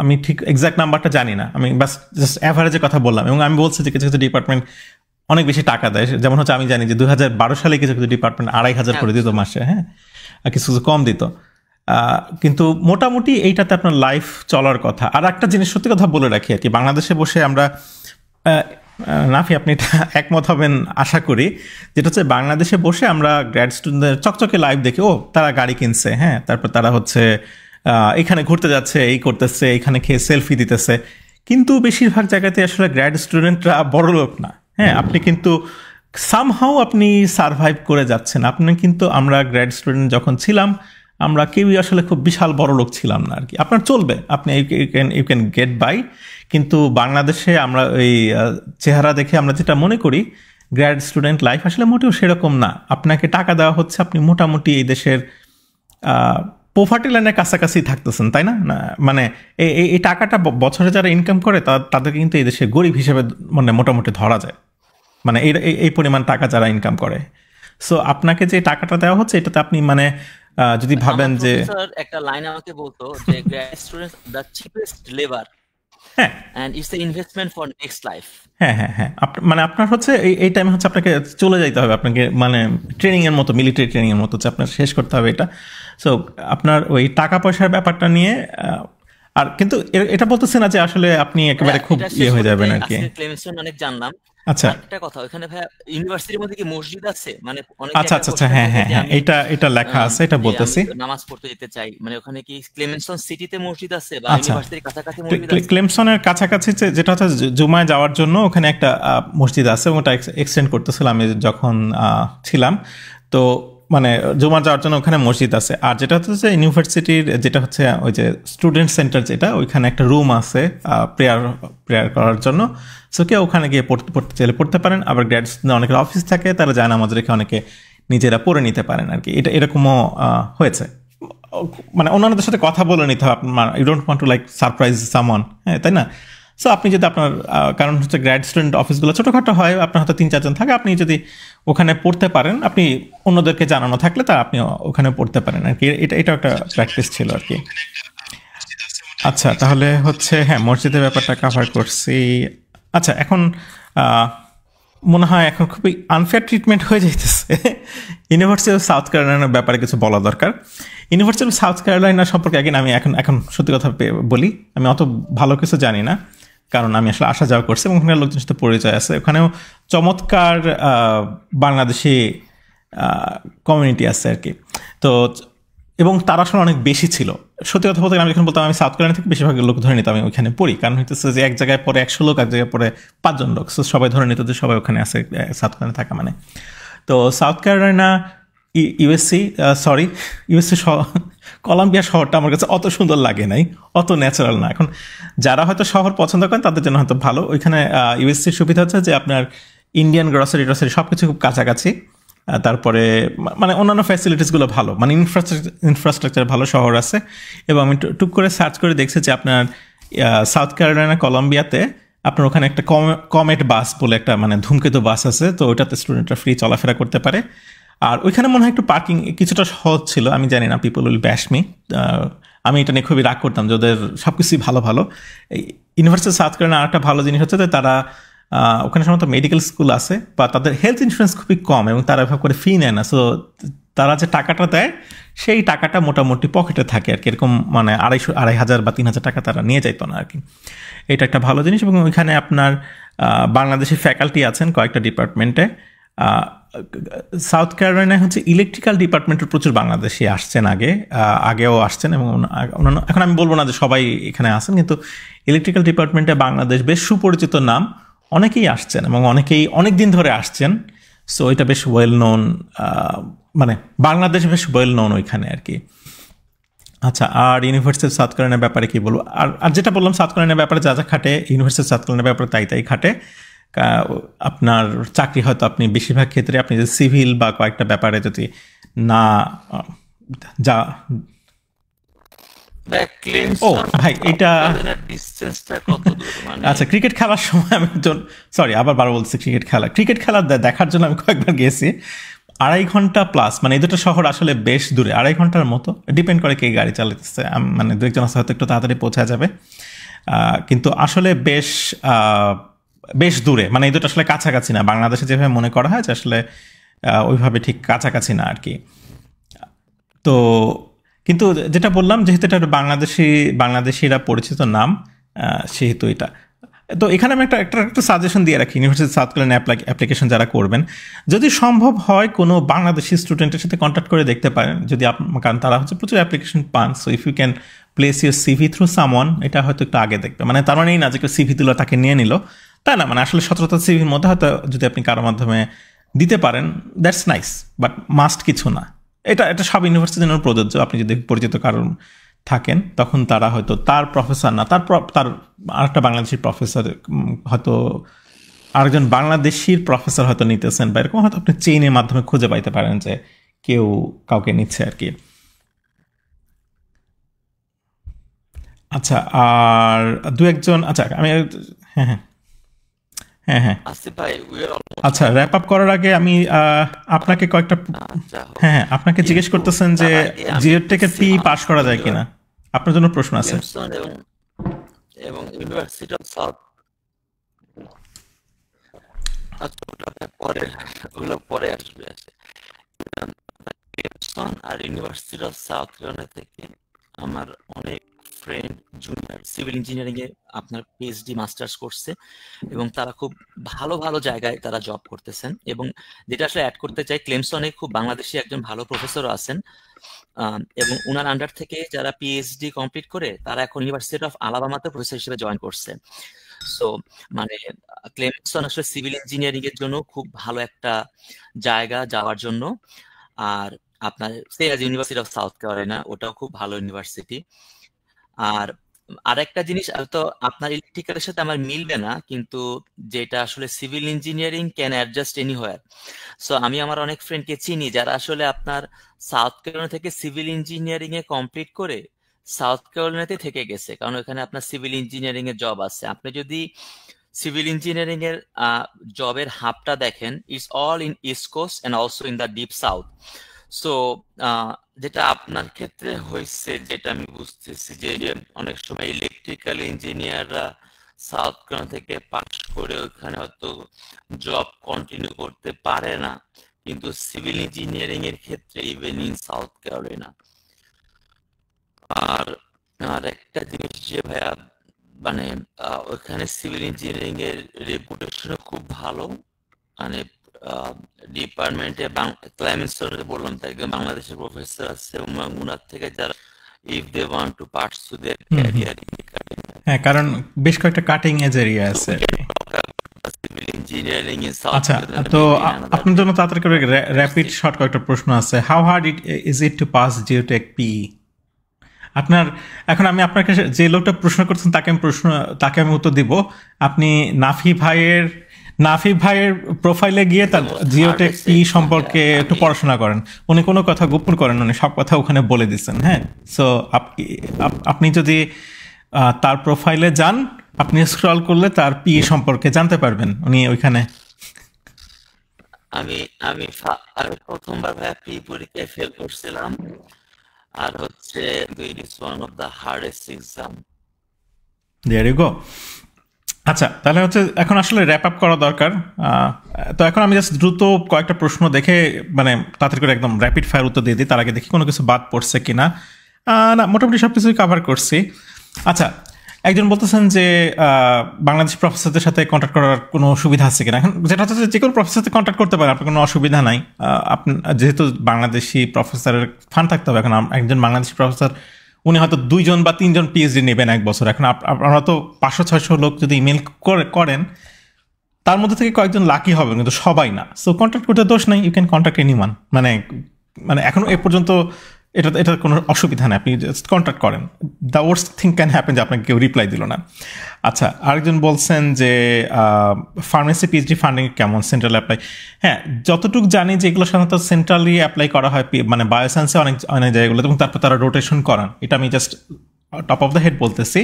আমি ঠিক এক্সাক্ট নাম্বারটা জানি না, আমি বাস জাস্ট অ্যাভারেজের কথা বললাম। এবং আমি বলছি যে কিছু কিছু ডিপার্টমেন্ট অনেক বেশি টাকা দেয়, যেমন হচ্ছে আমি জানি যে 2012 সালে কিছু কিছু ডিপার্টমেন্ট 2,500 করে দিত মাসে, হ্যাঁ, আর কিছু কিছু কম দিত। কিন্তু মোটামুটি এইটাতে আপনার লাইফ চলার কথা। আর একটা জিনিস সত্যি কথা বলে রাখি আর কি, বাংলাদেশে বসে আমরা, নাফি আপনি এটা একমত হবেন আশা করি, যেটা হচ্ছে বাংলাদেশে বসে আমরা গ্র্যাড স্টুডেন্টদের চকচকে লাইফ দেখি, ও তারা গাড়ি কিনছে, হ্যাঁ, তারপর তারা হচ্ছে এখানে ঘুরতে যাচ্ছে, এই করতেছে, এখানে খেয়ে সেলফি দিতেছে। কিন্তু বেশিরভাগ জায়গাতে আসলে গ্র্যাড স্টুডেন্টরা বড় লোক না। হ্যাঁ, আপনি কিন্তু সামহাও আপনি সারভাইভ করে যাচ্ছেন। আপনি কিন্তু, আমরা গ্র্যাড স্টুডেন্ট যখন ছিলাম, আমরা কেউই আসলে খুব বিশাল বড় লোক ছিলাম না আর কি। আপনার চলবে, আপনি ইউ ক্যান গেট বাই। কিন্তু বাংলাদেশে আমরা ওই চেহারা দেখে আমরা যেটা মনে করি গ্র্যাড স্টুডেন্ট লাইফ আসলে মোটেও সেরকম না। আপনাকে টাকা দেওয়া হচ্ছে, আপনি মোটামুটি এই দেশের পোভার্টি লাইনের কাছাকাছি থাকতেছেন, তাই না? মানে এই টাকাটা বছরে যারা ইনকাম করে তাদেরকে কিন্তু এই দেশে গরিব হিসেবে মানে মোটামুটি ধরা যায়, মানে এই পরিমাণ টাকা যারা ইনকাম করে। সো আপনাকে যে টাকাটা দেওয়া হচ্ছে এটাতে আপনি মানে যদি ভাবেন যে একটা লাইন আমাকে বলতো যে grad students the cheapest labour, হ্যাঁ, and it's the investment for next life. হ্যাঁ হ্যাঁ হ্যাঁ, মানে আপনার হচ্ছে এই টাইমে হচ্ছে আপনাকে চলে যাইতে হবে, আপনাকে মানে ট্রেনিং এর মতো, মিলিটারি ট্রেনিং এর মতো হচ্ছে আপনার শেষ করতে হবে এটা। সো আপনার ওই টাকা পয়সার ব্যাপারটা নিয়ে আর কিন্তু এটা বলতেছে না যে আসলে আপনি একেবারে খুব ইয়ে হয়ে যাবেন আর কি। ক্লেমেনসন অনেক জানলাম। আচ্ছা, একটা কথা, ওখানে ভাই ইউনিভার্সিটির মধ্যে কি মসজিদ আছে? মানে অনেক আচ্ছা আচ্ছা আচ্ছা, হ্যাঁ হ্যাঁ হ্যাঁ, এটা লেখা আছে, এটা বলতেছি। নামাজ পড়তে যেতে চাই, মানে ওখানে কি ক্লেমেনসন সিটিতে মসজিদ আছে বা আচ্ছা, ইউনিভার্সিটির কাছাকাছি মসজিদ আছে? ক্লেমসনের কাছাকাছি যেটা হচ্ছে জুমায় যাওয়ার জন্য ওখানে একটা মসজিদ আছে, ওটা এক্সটেন্ড করতেছিলাম আমি যখন ছিলাম। তো মানে জুমা যাওয়ার জন্য ওখানে মসজিদ আছে। আর যেটা হচ্ছে ইউনিভার্সিটির যেটা হচ্ছে ওই যে স্টুডেন্ট সেন্টার, যেটা ওইখানে একটা রুম আছে প্রেয়ার করার জন্য। সো কেউ ওখানে গিয়ে পড়তে চাইলে পড়তে পারেন। আবার গ্র্যাডস অনেকের অফিস থাকে, তারা যায় নামাজ রেখে অনেকে নিজেরা পড়ে নিতে পারেন আর কি। এটা এরকমও হয়েছে। মানে অন্যান্যদের সাথে কথা বলে নিতে হবে আপনার, you don't want to like surprise someone, হ্যাঁ তাই না? সো আপনি যদি আপনার কারণ হচ্ছে গ্র্যাড স্টুডেন্ট অফিসগুলো ছোটোখাটো হয়, আপনার হয়তো 3-4 জন থাকে, আপনি যদি ওখানে পড়তে পারেন, আপনি অন্যদেরকে জানানো থাকলে তা আপনি ওখানে পড়তে পারেন আর কি। এটা একটা প্র্যাকটিস ছিল আর কি। আচ্ছা, তাহলে হচ্ছে হ্যাঁ, মসজিদের ব্যাপারটা কভার করছি। আচ্ছা, এখন মনে হয় এখন খুবই আনফেয়ার ট্রিটমেন্ট হয়ে যাইতেছে। ইউনিভার্সিটি অফ সাউথ ক্যারোলাইনার ব্যাপারে কিছু বলা দরকার। ইউনিভার্সিটি অফ সাউথ ক্যারোলাইনা সম্পর্কে আমি এখন সত্যি কথা বলি, আমি অত ভালো কিছু জানি না, কারণ আমি আসলে আসা যাওয়া করছি এবং ওখানে লোকজনের সাথে পরিচয় আছে। ওখানেও চমৎকার বাংলাদেশি কমিউনিটি আছে আর কি। তো এবং তারা আসলে অনেক বেশি ছিল। সত্যি কথা বলতে আমি যখন বলতাম আমি সাউথ ক্যারোলাইনা থেকে, বেশিরভাগ লোক ধরে নিতাম আমি ওইখানে পড়ি, কারণ হইতেছে যে এক জায়গায় পরে 100 লোক, এক জায়গায় পরে 5 জন লোক, সো সবাই ধরে নিত যে সবাই ওখানে আছে সাউথ ক্যারোলাইনা থাকা মানে। তো সাউথ ক্যারোলাইনা ইউএসসি কলাম্বিয়া শহরটা আমার কাছে অত সুন্দর লাগে নাই, অত ন্যাচারাল না। এখন যারা হয়তো শহর পছন্দ করেন তাদের জন্য হয়তো ভালো। ওইখানে ইউএসসির সুবিধা হচ্ছে যে আপনার ইন্ডিয়ান গ্রসারি সব কিছু খুব কাছাকাছি। তারপরে মানে অন্যান্য ফ্যাসিলিটিসগুলো ভালো, মানে ইনফ্রাস্ট্রাকচার ভালো, শহর আছে। এবং আমি টুক করে সার্চ করে দেখছি যে আপনার সাউথ ক্যারোলাইনা কলম্বিয়াতে আপনার ওখানে একটা কমেট বাস বলে একটা মানে ধূমকেতু বাস আছে, তো ওইটাতে স্টুডেন্টরা ফ্রি চলাফেরা করতে পারে। আর ওইখানে মনে হয় একটু পার্কিং কিছুটা সহজ ছিল, আমি জানি না, পিপল উইল ব্যাশ মি। আমি এটা নিয়ে খুবই রাগ করতাম যে ওদের সব কিছুই ভালো ভালো। ইউনিভার্সিটি সাউথ ক্যারোলাইনা আরেকটা ভালো জিনিস হচ্ছে যে তারা ওখানে সাধারণত মেডিকেল স্কুল আছে, বা তাদের হেলথ ইন্স্যুরেন্স খুবই কম এবং তারা এভাবে করে ফি নেয় না। সো তারা যে টাকাটা দেয় সেই টাকাটা মোটামুটি পকেটে থাকে আর কি। এরকম মানে 2,500 বা 3,000 টাকা তারা নিয়ে যাইতো না আর কি। এটা একটা ভালো জিনিস। এবং ওইখানে আপনার বাংলাদেশি ফ্যাকাল্টি আছেন কয়েকটা ডিপার্টমেন্টে। সাউথ ক্যারোলাইনায় হচ্ছে ইলেকট্রিক্যাল ডিপার্টমেন্টের প্রচুর বাংলাদেশি আসছেন, আগেও আসছেন, এবং অন্যান্য, এখন আমি বলবো না যে সবাই এখানে আসেন, কিন্তু ইলেকট্রিক্যাল ডিপার্টমেন্টে বাংলাদেশ বেশ সুপরিচিত নাম, অনেকেই আসছেন এবং অনেকেই অনেক দিন ধরে আসছেন। সো এটা বেশ ওয়েল নোন, মানে বাংলাদেশ বেশ ওয়েল নোন ওইখানে আর কি। আচ্ছা, আর ইউনিভার্সিটি অফ সাউথ ক্যারোলাইনার ব্যাপারে কি বলবো? আর যেটা বললাম সাউথ ক্যারোলাইনার ব্যাপারে যা যা খাটে, ইউনিভার্সিটি অফ সাউথ ক্যারোলাইনার ব্যাপারে তাই খাটে। আপনার চাকরি হয়তো আপনি বেশিরভাগ ক্ষেত্রে আপনি যদি সিভিল বা কয়েকটা ব্যাপারে যদি না যা ও ভাই, এটা আচ্ছা, ক্রিকেট খেলার সময় আমি সরি আবার বলছি, ক্রিকেট খেলা দেখার জন্য আমি কয়েকবার গেছি। 2.5 ঘন্টা প্লাস, মানে এই দুটো শহর আসলে বেশ দূরে, 2.5 ঘন্টার মতো, ডিপেন্ড করে কে গাড়ি চালাতেছে। মানে 2-1 আছে হয়তো একটু তাড়াতাড়ি পৌঁছা যাবে, কিন্তু আসলে বেশ দূরে, মানে এই দুটো আসলে কাছাকাছি না, বাংলাদেশে যেভাবে মনে করা হয় যে আসলে ওইভাবে ঠিক কাছাকাছি না আর কি। তো কিন্তু যেটা বললাম, যেহেতু এটা বাংলাদেশিরা পরিচিত নাম, সেহেতু এটা। তো এখানে আমি একটা সাজেশন দিয়ে রাখি, ইউনিভার্সিটি সাউথ ক্যারোলাইনা অ্যাপ্লিকেশন যারা করবেন, যদি সম্ভব হয় কোনো বাংলাদেশি স্টুডেন্টের সাথে কন্ট্যাক্ট করে দেখতে পারেন, যদি কারণ তারা হচ্ছে প্রচুর অ্যাপ্লিকেশন পান। So if you can place your CV through someone, এটা হয়তো একটু আগে দেখবে। মানে তার মানে এই না যে কেউ সিভি দিল তাকে নিয়ে নিল, তাই না। মানে আসলে 17টা সিভির মধ্যে হয়তো যদি আপনি কারোর মাধ্যমে দিতে পারেন, দ্যাটস নাইস, বাট মাস্ট কিছু না। এটা সব ইউনিভার্সিটির জন্য প্রযোজ্য। আপনি যদি পরিচিত কারণ থাকেন, তখন তারা হয়তো তার প্রফেসর না, তার আরেকটা বাংলাদেশি প্রফেসর, হয়তো আরেকজন বাংলাদেশির প্রফেসর হয়তো নিতেছেন, বা এরকম হয়তো আপনি চেইনের মাধ্যমে খুঁজে পাইতে পারেন যে কেউ কাউকে নিচ্ছে আর কি। আচ্ছা, আর দু একজন, আচ্ছা আমি, হ্যাঁ হ্যাঁ হ্যাঁ হ্যাঁ আসিফ ভাই, উই আর অলমোস্ট আচ্ছা, ডান। র্যাপ আপ করার আগে আমি আপনাকে কয়েকটা, যা হোক, হ্যাঁ হ্যাঁ আপনাকে জিজ্ঞেস কিন্তু করতেছেন যে তার আগে আমি জিওটেকের দেখছি পি পাস করা যায় কিনা, আপনার জন্য প্রশ্ন আছে। ক্লেমসন এবং ইউনিভার্সিটি অফ সাউথ, আচ্ছা ওগুলো পরে আসবে। ক্লেমসন আর ইউনিভার্সিটি অফ সাউথ ক্যারোলাইনা থেকে আমার অনেক ফ্রেন্ড জুনিয়র সিভিল ইঞ্জিনিয়ারিং এ আপনার পিএইচডি মাস্টার্স করছে, এবং তারা খুব ভালো ভালো জায়গায় তারা জব করতেছেন। এবং যেটা আসলে অ্যাড করতে চাই, ক্লেমসনে খুব বাংলাদেশি একজন ভালো প্রফেসরও আছেন, এবং উনার আন্ডার থেকে যারা পিএইচডি কমপ্লিট করে তারা এখন ইউনিভার্সিটি অফ আলাবামাতে প্রফেসর হিসেবে জয়েন করছে। সো মানে ক্লেমসন আসলে সিভিল ইঞ্জিনিয়ারিং এর জন্য খুব ভালো একটা জায়গা যাওয়ার জন্য। আর আপনার ইউনিভার্সিটি অফ সাউথ ক্যারোলাইনা, ওটাও খুব ভালো ইউনিভার্সিটি। আর আরেকটা জিনিস, তো আপনার ইলেকট্রিক্যালের সাথে আমার মিলবে না, কিন্তু যেটা আসলে civil engineering can adjust anywhere. So আমি আমার অনেক ফ্রেন্ডকে চিনি যারা আসলে আপনার সাউথ ক্যারোলাইনা থেকে সিভিল ইঞ্জিনিয়ারিং এ কমপ্লিট করে সাউথ ক্যারোলাইনাতে থেকে গেছে, কারণ ওখানে আপনার সিভিল ইঞ্জিনিয়ারিং এর জব আছে। আপনি যদি সিভিল ইঞ্জিনিয়ারিং এর জবের হাবটা দেখেন, it's all in East Coast and also in the Deep South. So যেটা আপনার ক্ষেত্রে হয়েছে, যেটা আমি বুঝতেছি, যে অনেক সময় ইলেকট্রিক্যাল ইঞ্জিনিয়াররা সাউথ ক্যারোলাইনা থেকে পাশ করে ওখানে হয়তো জব কন্টিনিউ করতে পারে না, কিন্তু সিভিল ইঞ্জিনিয়ারিং এর ক্ষেত্রে ইভেন ইন সাউথ ক্যারোলাইনা। আর আর একটা জিনিস যে ভাইয়া, মানে ওখানে সিভিল ইঞ্জিনিয়ারিং এর রেপুটেশন খুব ভালো। মানে ডিপার্টমেন্টে ক্লাইমেট বললাম তো, একজন বাংলাদেশের প্রফেসর আছে, এবং উনার থেকে যারা if they want to pursue their career in হ্যাঁ, কারণ বেশ কয়েকটা কাটিং এজ এরিয়া আছে আর কি। সিভিল ইঞ্জিনিয়ারিং ইন সাউথ আচ্ছা, তো আপনার জন্য তাড়াতাড়ি করে র্যাপিড শর্ট কয়েকটা প্রশ্ন আছে। How hard is it to pass geotech P? আপনার, এখন আমি আপনার কাছে যে লোকটা প্রশ্ন করছেন তাকে আমি উত্তর দিব। আপনি নাফি ভাইয়ের প্রোফাইলে গিয়ে তার জিওটেক পি সম্পর্কে একটু পড়াশোনা করেন। উনি কোনো কথা গোপন করেন, উনি সব কথা ওখানে বলে দিচ্ছেন। হ্যাঁ, সো আপনি যদি তার প্রোফাইলে যান, আপনি স্ক্রল করলে তার পি সম্পর্কে জানতে পারবেন। উনি ওইখানে, আমি আমি প্রথমবার ভাইয়া পি পরীক্ষায় ফেল করছিলাম, আর হচ্ছে it is one of the hardest exam. There you go. আচ্ছা, তাহলে হচ্ছে এখন আসলে র্যাপ আপ করা দরকার। তো এখন আমি জাস্ট দ্রুত কয়েকটা প্রশ্ন দেখে, মানে তাড়াতাড়ি করে একদম র্যাপিড ফায়ার উত্তর দিয়ে দিই, তার আগে দেখি কোনো কিছু বাদ পড়ছে কিনা। না, মোটামুটি সব কিছুই কাভার করছি। আচ্ছা, একজন বলতেছেন যে বাংলাদেশ প্রফেসরদের সাথে কন্ট্যাক্ট করার কোনো সুবিধা আছে কিনা। এখন যেটা হচ্ছে যে কোনো প্রফেসরের সাথে কন্ট্যাক্ট করতে পারেন, আপনার কোনো অসুবিধা নাই। আপনি যেহেতু বাংলাদেশি প্রফেসরের ফান্ড থাকতে হবে। এখন একজন বাংলাদেশি প্রফেসর, উনি হয়তো 2জন বা 3জন পিএইচডি নেবেন এক বছর। এখন আপনারা তো 500-600 লোক যদি ইমেল করেন, তার মধ্যে থেকে কয়েকজন লাকি হবেন, কিন্তু সবাই না। সো কন্ট্যাক্ট করতে দোষ নেই, ইউ ক্যান কন্ট্যাক্ট এনিওয়ান। মানে এখনো এ পর্যন্ত এটা কোনো অসুবিধা নেই, আপনি জাস্ট কন্ট্যাক্ট করেন। The worst thing can happen যে আপনাকে কেউ রিপ্লাই দিল না। আচ্ছা, আরেকজন বলছেন যে ফার্মেসি পিএইচডি ফান্ডিং কেমন, সেন্ট্রাল অ্যাপ্লাই? হ্যাঁ, যতটুকু জানি যে এগুলো সাধারণত সেন্ট্রালি অ্যাপ্লাই করা হয়, মানে বায়োসায়েন্সে অনেক জায়গাগুলো, এবং তারপর তারা রোটেশন করান। এটা আমি just top of the head বলতেছি।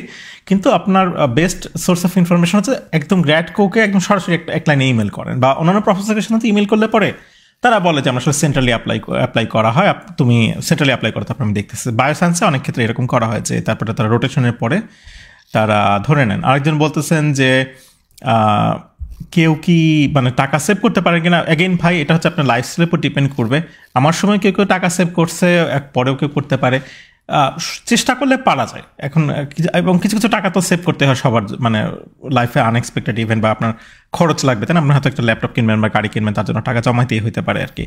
কিন্তু আপনার বেস্ট সোর্স অফ ইনফরমেশন হচ্ছে একদম গ্র্যাডকোকে একদম সরাসরি এক লাইনে ইমেল করেন, বা অন্যান্য প্রফেসরের সাথে ইমেল করলে পরে তারা বলে যে আমরা আসলে সেন্ট্রালি অ্যাপ্লাই করা হয়, তুমি সেন্ট্রালি অ্যাপ্লাই করো। তারপর আমি দেখতেছি বায়োসায়েন্সে অনেক ক্ষেত্রে এরকম করা হয় যে তারপরে তারা রোটেশনের পরে তারা ধরে নেন। আরেকজন বলতেছেন যে কেউ কি মানে টাকা সেভ করতে পারে কিনা। অ্যাগেইন ভাই, এটা হচ্ছে আপনার লাইফ স্টাইলের উপর ডিপেন্ড করবে। আমার সময় কেউ টাকা সেভ করছে, পরেও কেউ করতে পারে। চেষ্টা করলে পারা যায় এখন। এবং কিছু কিছু টাকা তো সেভ করতে হয় সবার, মানে লাইফে আনএক্সপেক্টেড ইভেন্ট বা আপনার খরচ লাগবে, তাই না? আপনার হয়তো একটা ল্যাপটপ কিনবেন বা গাড়ি কিনবেন, তার জন্য টাকা জমাইতেই হইতে পারে আর কি।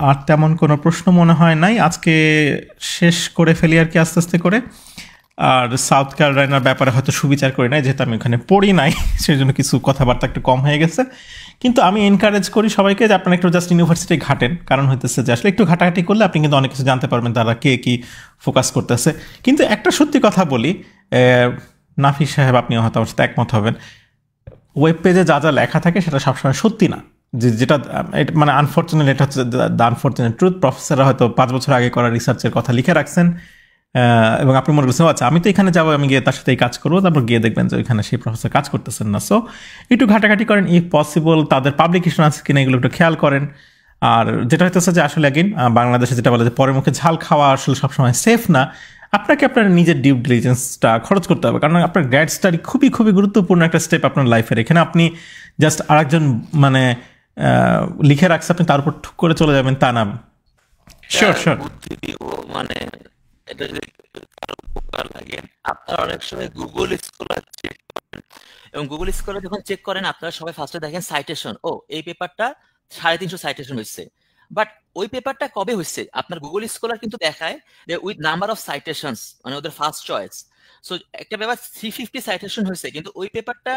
আর তেমন কোনো প্রশ্ন মনে হয় নাই, আজকে শেষ করে ফেলি আর কি আস্তে আস্তে করে। আর সাউথ ক্যারোলাইনার ব্যাপারে হয়তো সুবিচার করি নাই, যেহেতু আমি ওখানে পড়ি নাই, সেই জন্য কিছু কথাবার্তা একটু কম হয়ে গেছে। কিন্তু আমি এনকারেজ করি সবাইকে যে আপনারা একটু জাস্ট ইউনিভার্সিটি ঘাটেন, কারণ হইতেছে যে আসলে একটু ঘাটাঘাটি করলে আপনি কিন্তু অনেক কিছু জানতে পারবেন, তারা কে কি ফোকাস করতেছে। কিন্তু একটা সত্যি কথা বলি, নাফি সাহেব আপনি হয়তো আমার সাথে একমত হবেন, ওয়েব পেজে যা যা লেখা থাকে সেটা সবসময় সত্যি না। যেটা মানে আনফর্চুনেট, এটা হচ্ছে দ্য আনফর্চুনেট ট্রুথ। প্রফেসররা হয়তো 5 বছর আগে করা রিসার্চের কথা লিখে রাখছেন, এবং আপনি মনে করছেন আচ্ছা আমি তো এখানে যাবো, আমি গিয়ে তার সাথে এই কাজ করবো, তারপর গিয়ে দেখবেন যে ওইখানে সেই প্রফেসর কাজ করতেছেন না। সো একটু ঘাটাঘাটি করেন, ইফ পসিবল তাদের পাবলিকেশন আছে কিনা এগুলো একটু খেয়াল করেন। আর যেটা হইতেছে যে আসলে অ্যাগেন বাংলাদেশে যেটা বলে যে পরের মুখে ঝাল খাওয়া আসলে সবসময় সেফ না। আপনাকে আপনার নিজের ডিউ ডিলিজেন্সটা খরচ করতে হবে, কারণ আপনার গ্র্যাড স্টাডি খুবই খুবই গুরুত্বপূর্ণ একটা স্টেপ আপনার লাইফের। এখানে আপনি জাস্ট আরেকজন মানে লিখে রাখছে, আপনি তার উপর ঠুক করে চলে যাবেন তা না। Sure sure. মানে এটা যদি কারো উপকার লাগে, আপনারা অনেক সময় গুগল স্কলার চেক করেন, এবং গুগল স্কলার যখন চেক করেন আপনারা সবাই ফার্স্টে দেখেন সাইটেশন, ও এই পেপারটা 350 সাইটেশন হয়েছে। বাট ওই পেপারটা কবে হয়েছে আপনার গুগল স্কলার কিন্তু দেখায় যে উইথ নাম্বার অফ সাইটেশনস, মানে ওদের ফার্স্ট চয়েস। সো একটা পেপার 350 সাইটেশন হয়েছে, কিন্তু ওই পেপারটা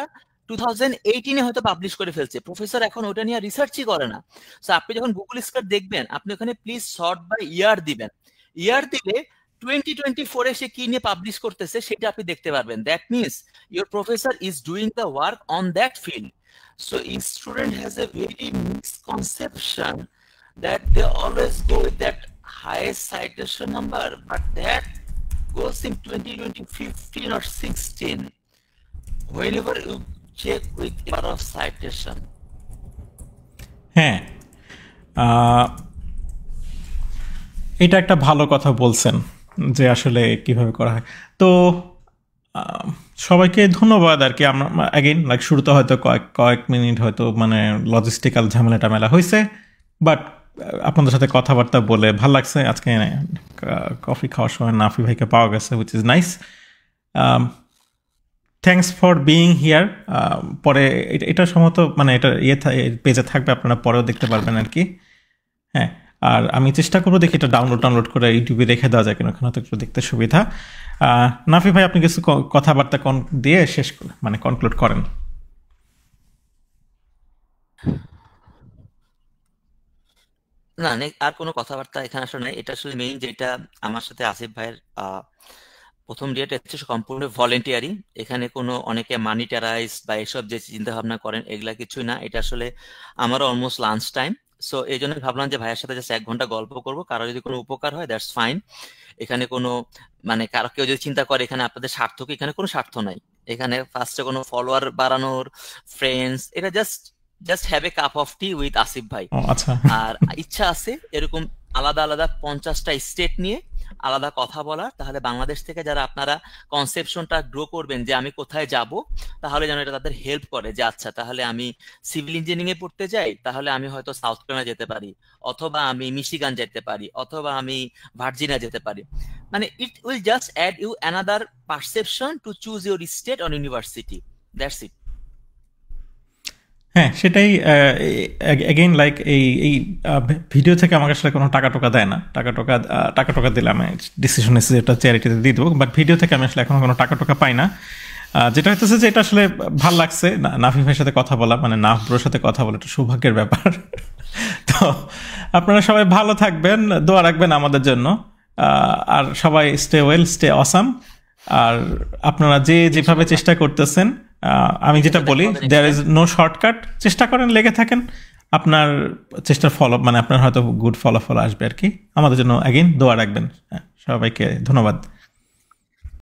2018 হয়তো পাবলিশ করে ফেলছে, প্রফেসর এখন ওটা নিয়ে রিসার্চই করে না। সো আপনি যখন গুগল স্কলার দেখবেন, আপনি ওখানে প্লিজ সর্ট বাই ইয়ার দিবেন। ইয়ার দিলে 2024 সে কি নিয়ে পাবলিশ করতেছে সেটা আপনি দেখতে পারবেন। That means your professor is doing the work on that field. So student has a very misconception that they always go with that highest citation number, but that goes in 2015 or 16 whenever you check with number of citation. হ্যাঁ, এটা একটা ভালো কথা বলছেন যে আসলে কিভাবে করা হয়। তো সবাইকে ধন্যবাদ আর কি। আমরা অ্যাগেন লাইক শুরুতে হয়তো কয়েক মিনিট হয়তো মানে লজিস্টিক্যাল ঝামেলা টামেলা হয়েছে, বাট আপনাদের সাথে কথাবার্তা বলে ভালো লাগছে। আজকে কফি খাওয়ার সময় নাফি ভাইকে পাওয়া গেছে, which is nice. Thanks for being here. পরে এটা সম্ভবত মানে এটা পেজে থাকবে, আপনারা পরেও দেখতে পারবেন আর কি। হ্যাঁ, আর আমি চেষ্টা করবো দেখি এটা ডাউনলোড করে ইউটিউবে রেখে দেওয়া যায় কিনা, ওখানে তো একটু দেখতে সুবিধা। নাফি ভাই আপনি কিছু কথাবার্তা দিয়ে শেষ মানে কনক্লুড করেন। না, আর কোনো কথাবার্তা এখানে আসলে নাই। এটা আসলে মেইন যেটা আমার সাথে আসিফ ভাইয়ের প্রথম ডেট হচ্ছে সম্পূর্ণ ভলেন্টিয়ারি। এখানে কোনো অনেকে মানিটারাইজ বা এসব যে চিন্তা ভাবনা করেন এগুলা কিছুই না। এটা আসলে আমারও অলমোস্ট লাঞ্চ টাইম। সো এই জন্য ভাবলাম যে ভাইয়ের সাথে জাস্ট 1 ঘন্টা গল্প করবো, কারো যদি কোনো উপকার হয় দ্যাটস ফাইন। এখানে কোনো মানে কারো কেউ যদি চিন্তা করে এখানে আপনাদের স্বার্থ কি, এখানে কোনো স্বার্থ নাই। এখানে ফার্স্টে কোনো ফলোয়ার বাড়ানোর, ফ্রেন্ডস, এটা just have a cup of T with Asif ভাই। আচ্ছা, আর ইচ্ছা আছে এরকম আলাদা আলাদা 50টা স্টেট নিয়ে আলাদা কথা বলার, তাহলে বাংলাদেশ থেকে যারা আপনারা কনসেপশনটা গ্রো করবেন যে আমি কোথায় যাব, তাহলে যেন এটা তাদের হেল্প করে যে আচ্ছা তাহলে আমি সিভিল ইঞ্জিনিয়ারিং এ পড়তে যাই, তাহলে আমি হয়তো সাউথ ক্যারোলাইনা যেতে পারি, অথবা আমি মিশিগান যেতে পারি, অথবা আমি ভার্জিনিয়া যেতে পারি। মানে it will just add you another perception to choose your state or university. That's it. হ্যাঁ, সেটাই। এগেইন লাইক এই ভিডিও থেকে আমাকে আসলে কোনো টাকা টোকা দেয় না। টাকা টোকা দিলে আমি ডিসিশন এসে যেটা চ্যারিটিতে দিয়ে দেবো, বাট ভিডিও থেকে আমি আসলে এখনো কোনো টাকা টোকা পাই না। যেটা হইতেছে যে এটা আসলে ভাল লাগছে নাফি ভাইয়ের সাথে কথা বলা, মানে নাফব্রোর সাথে কথা বলা, এটা সৌভাগ্যের ব্যাপার। তো আপনারা সবাই ভালো থাকবেন, দোয়া রাখবেন আমাদের জন্য। আর সবাই স্টে ওয়েল, স্টে অসাম। আর আপনারা যেভাবে চেষ্টা করতেছেন, আমি যেটা বলি দেয়ার ইজ নো শর্টকাট। চেষ্টা করেন, লেগে থাকেন, আপনার চেষ্টার ফল মানে আপনার হয়তো গুড ফলাফল আসবে আর কি। আমাদের জন্য অ্যাগেইন দোয়া রাখবেন। সবাইকে ধন্যবাদ।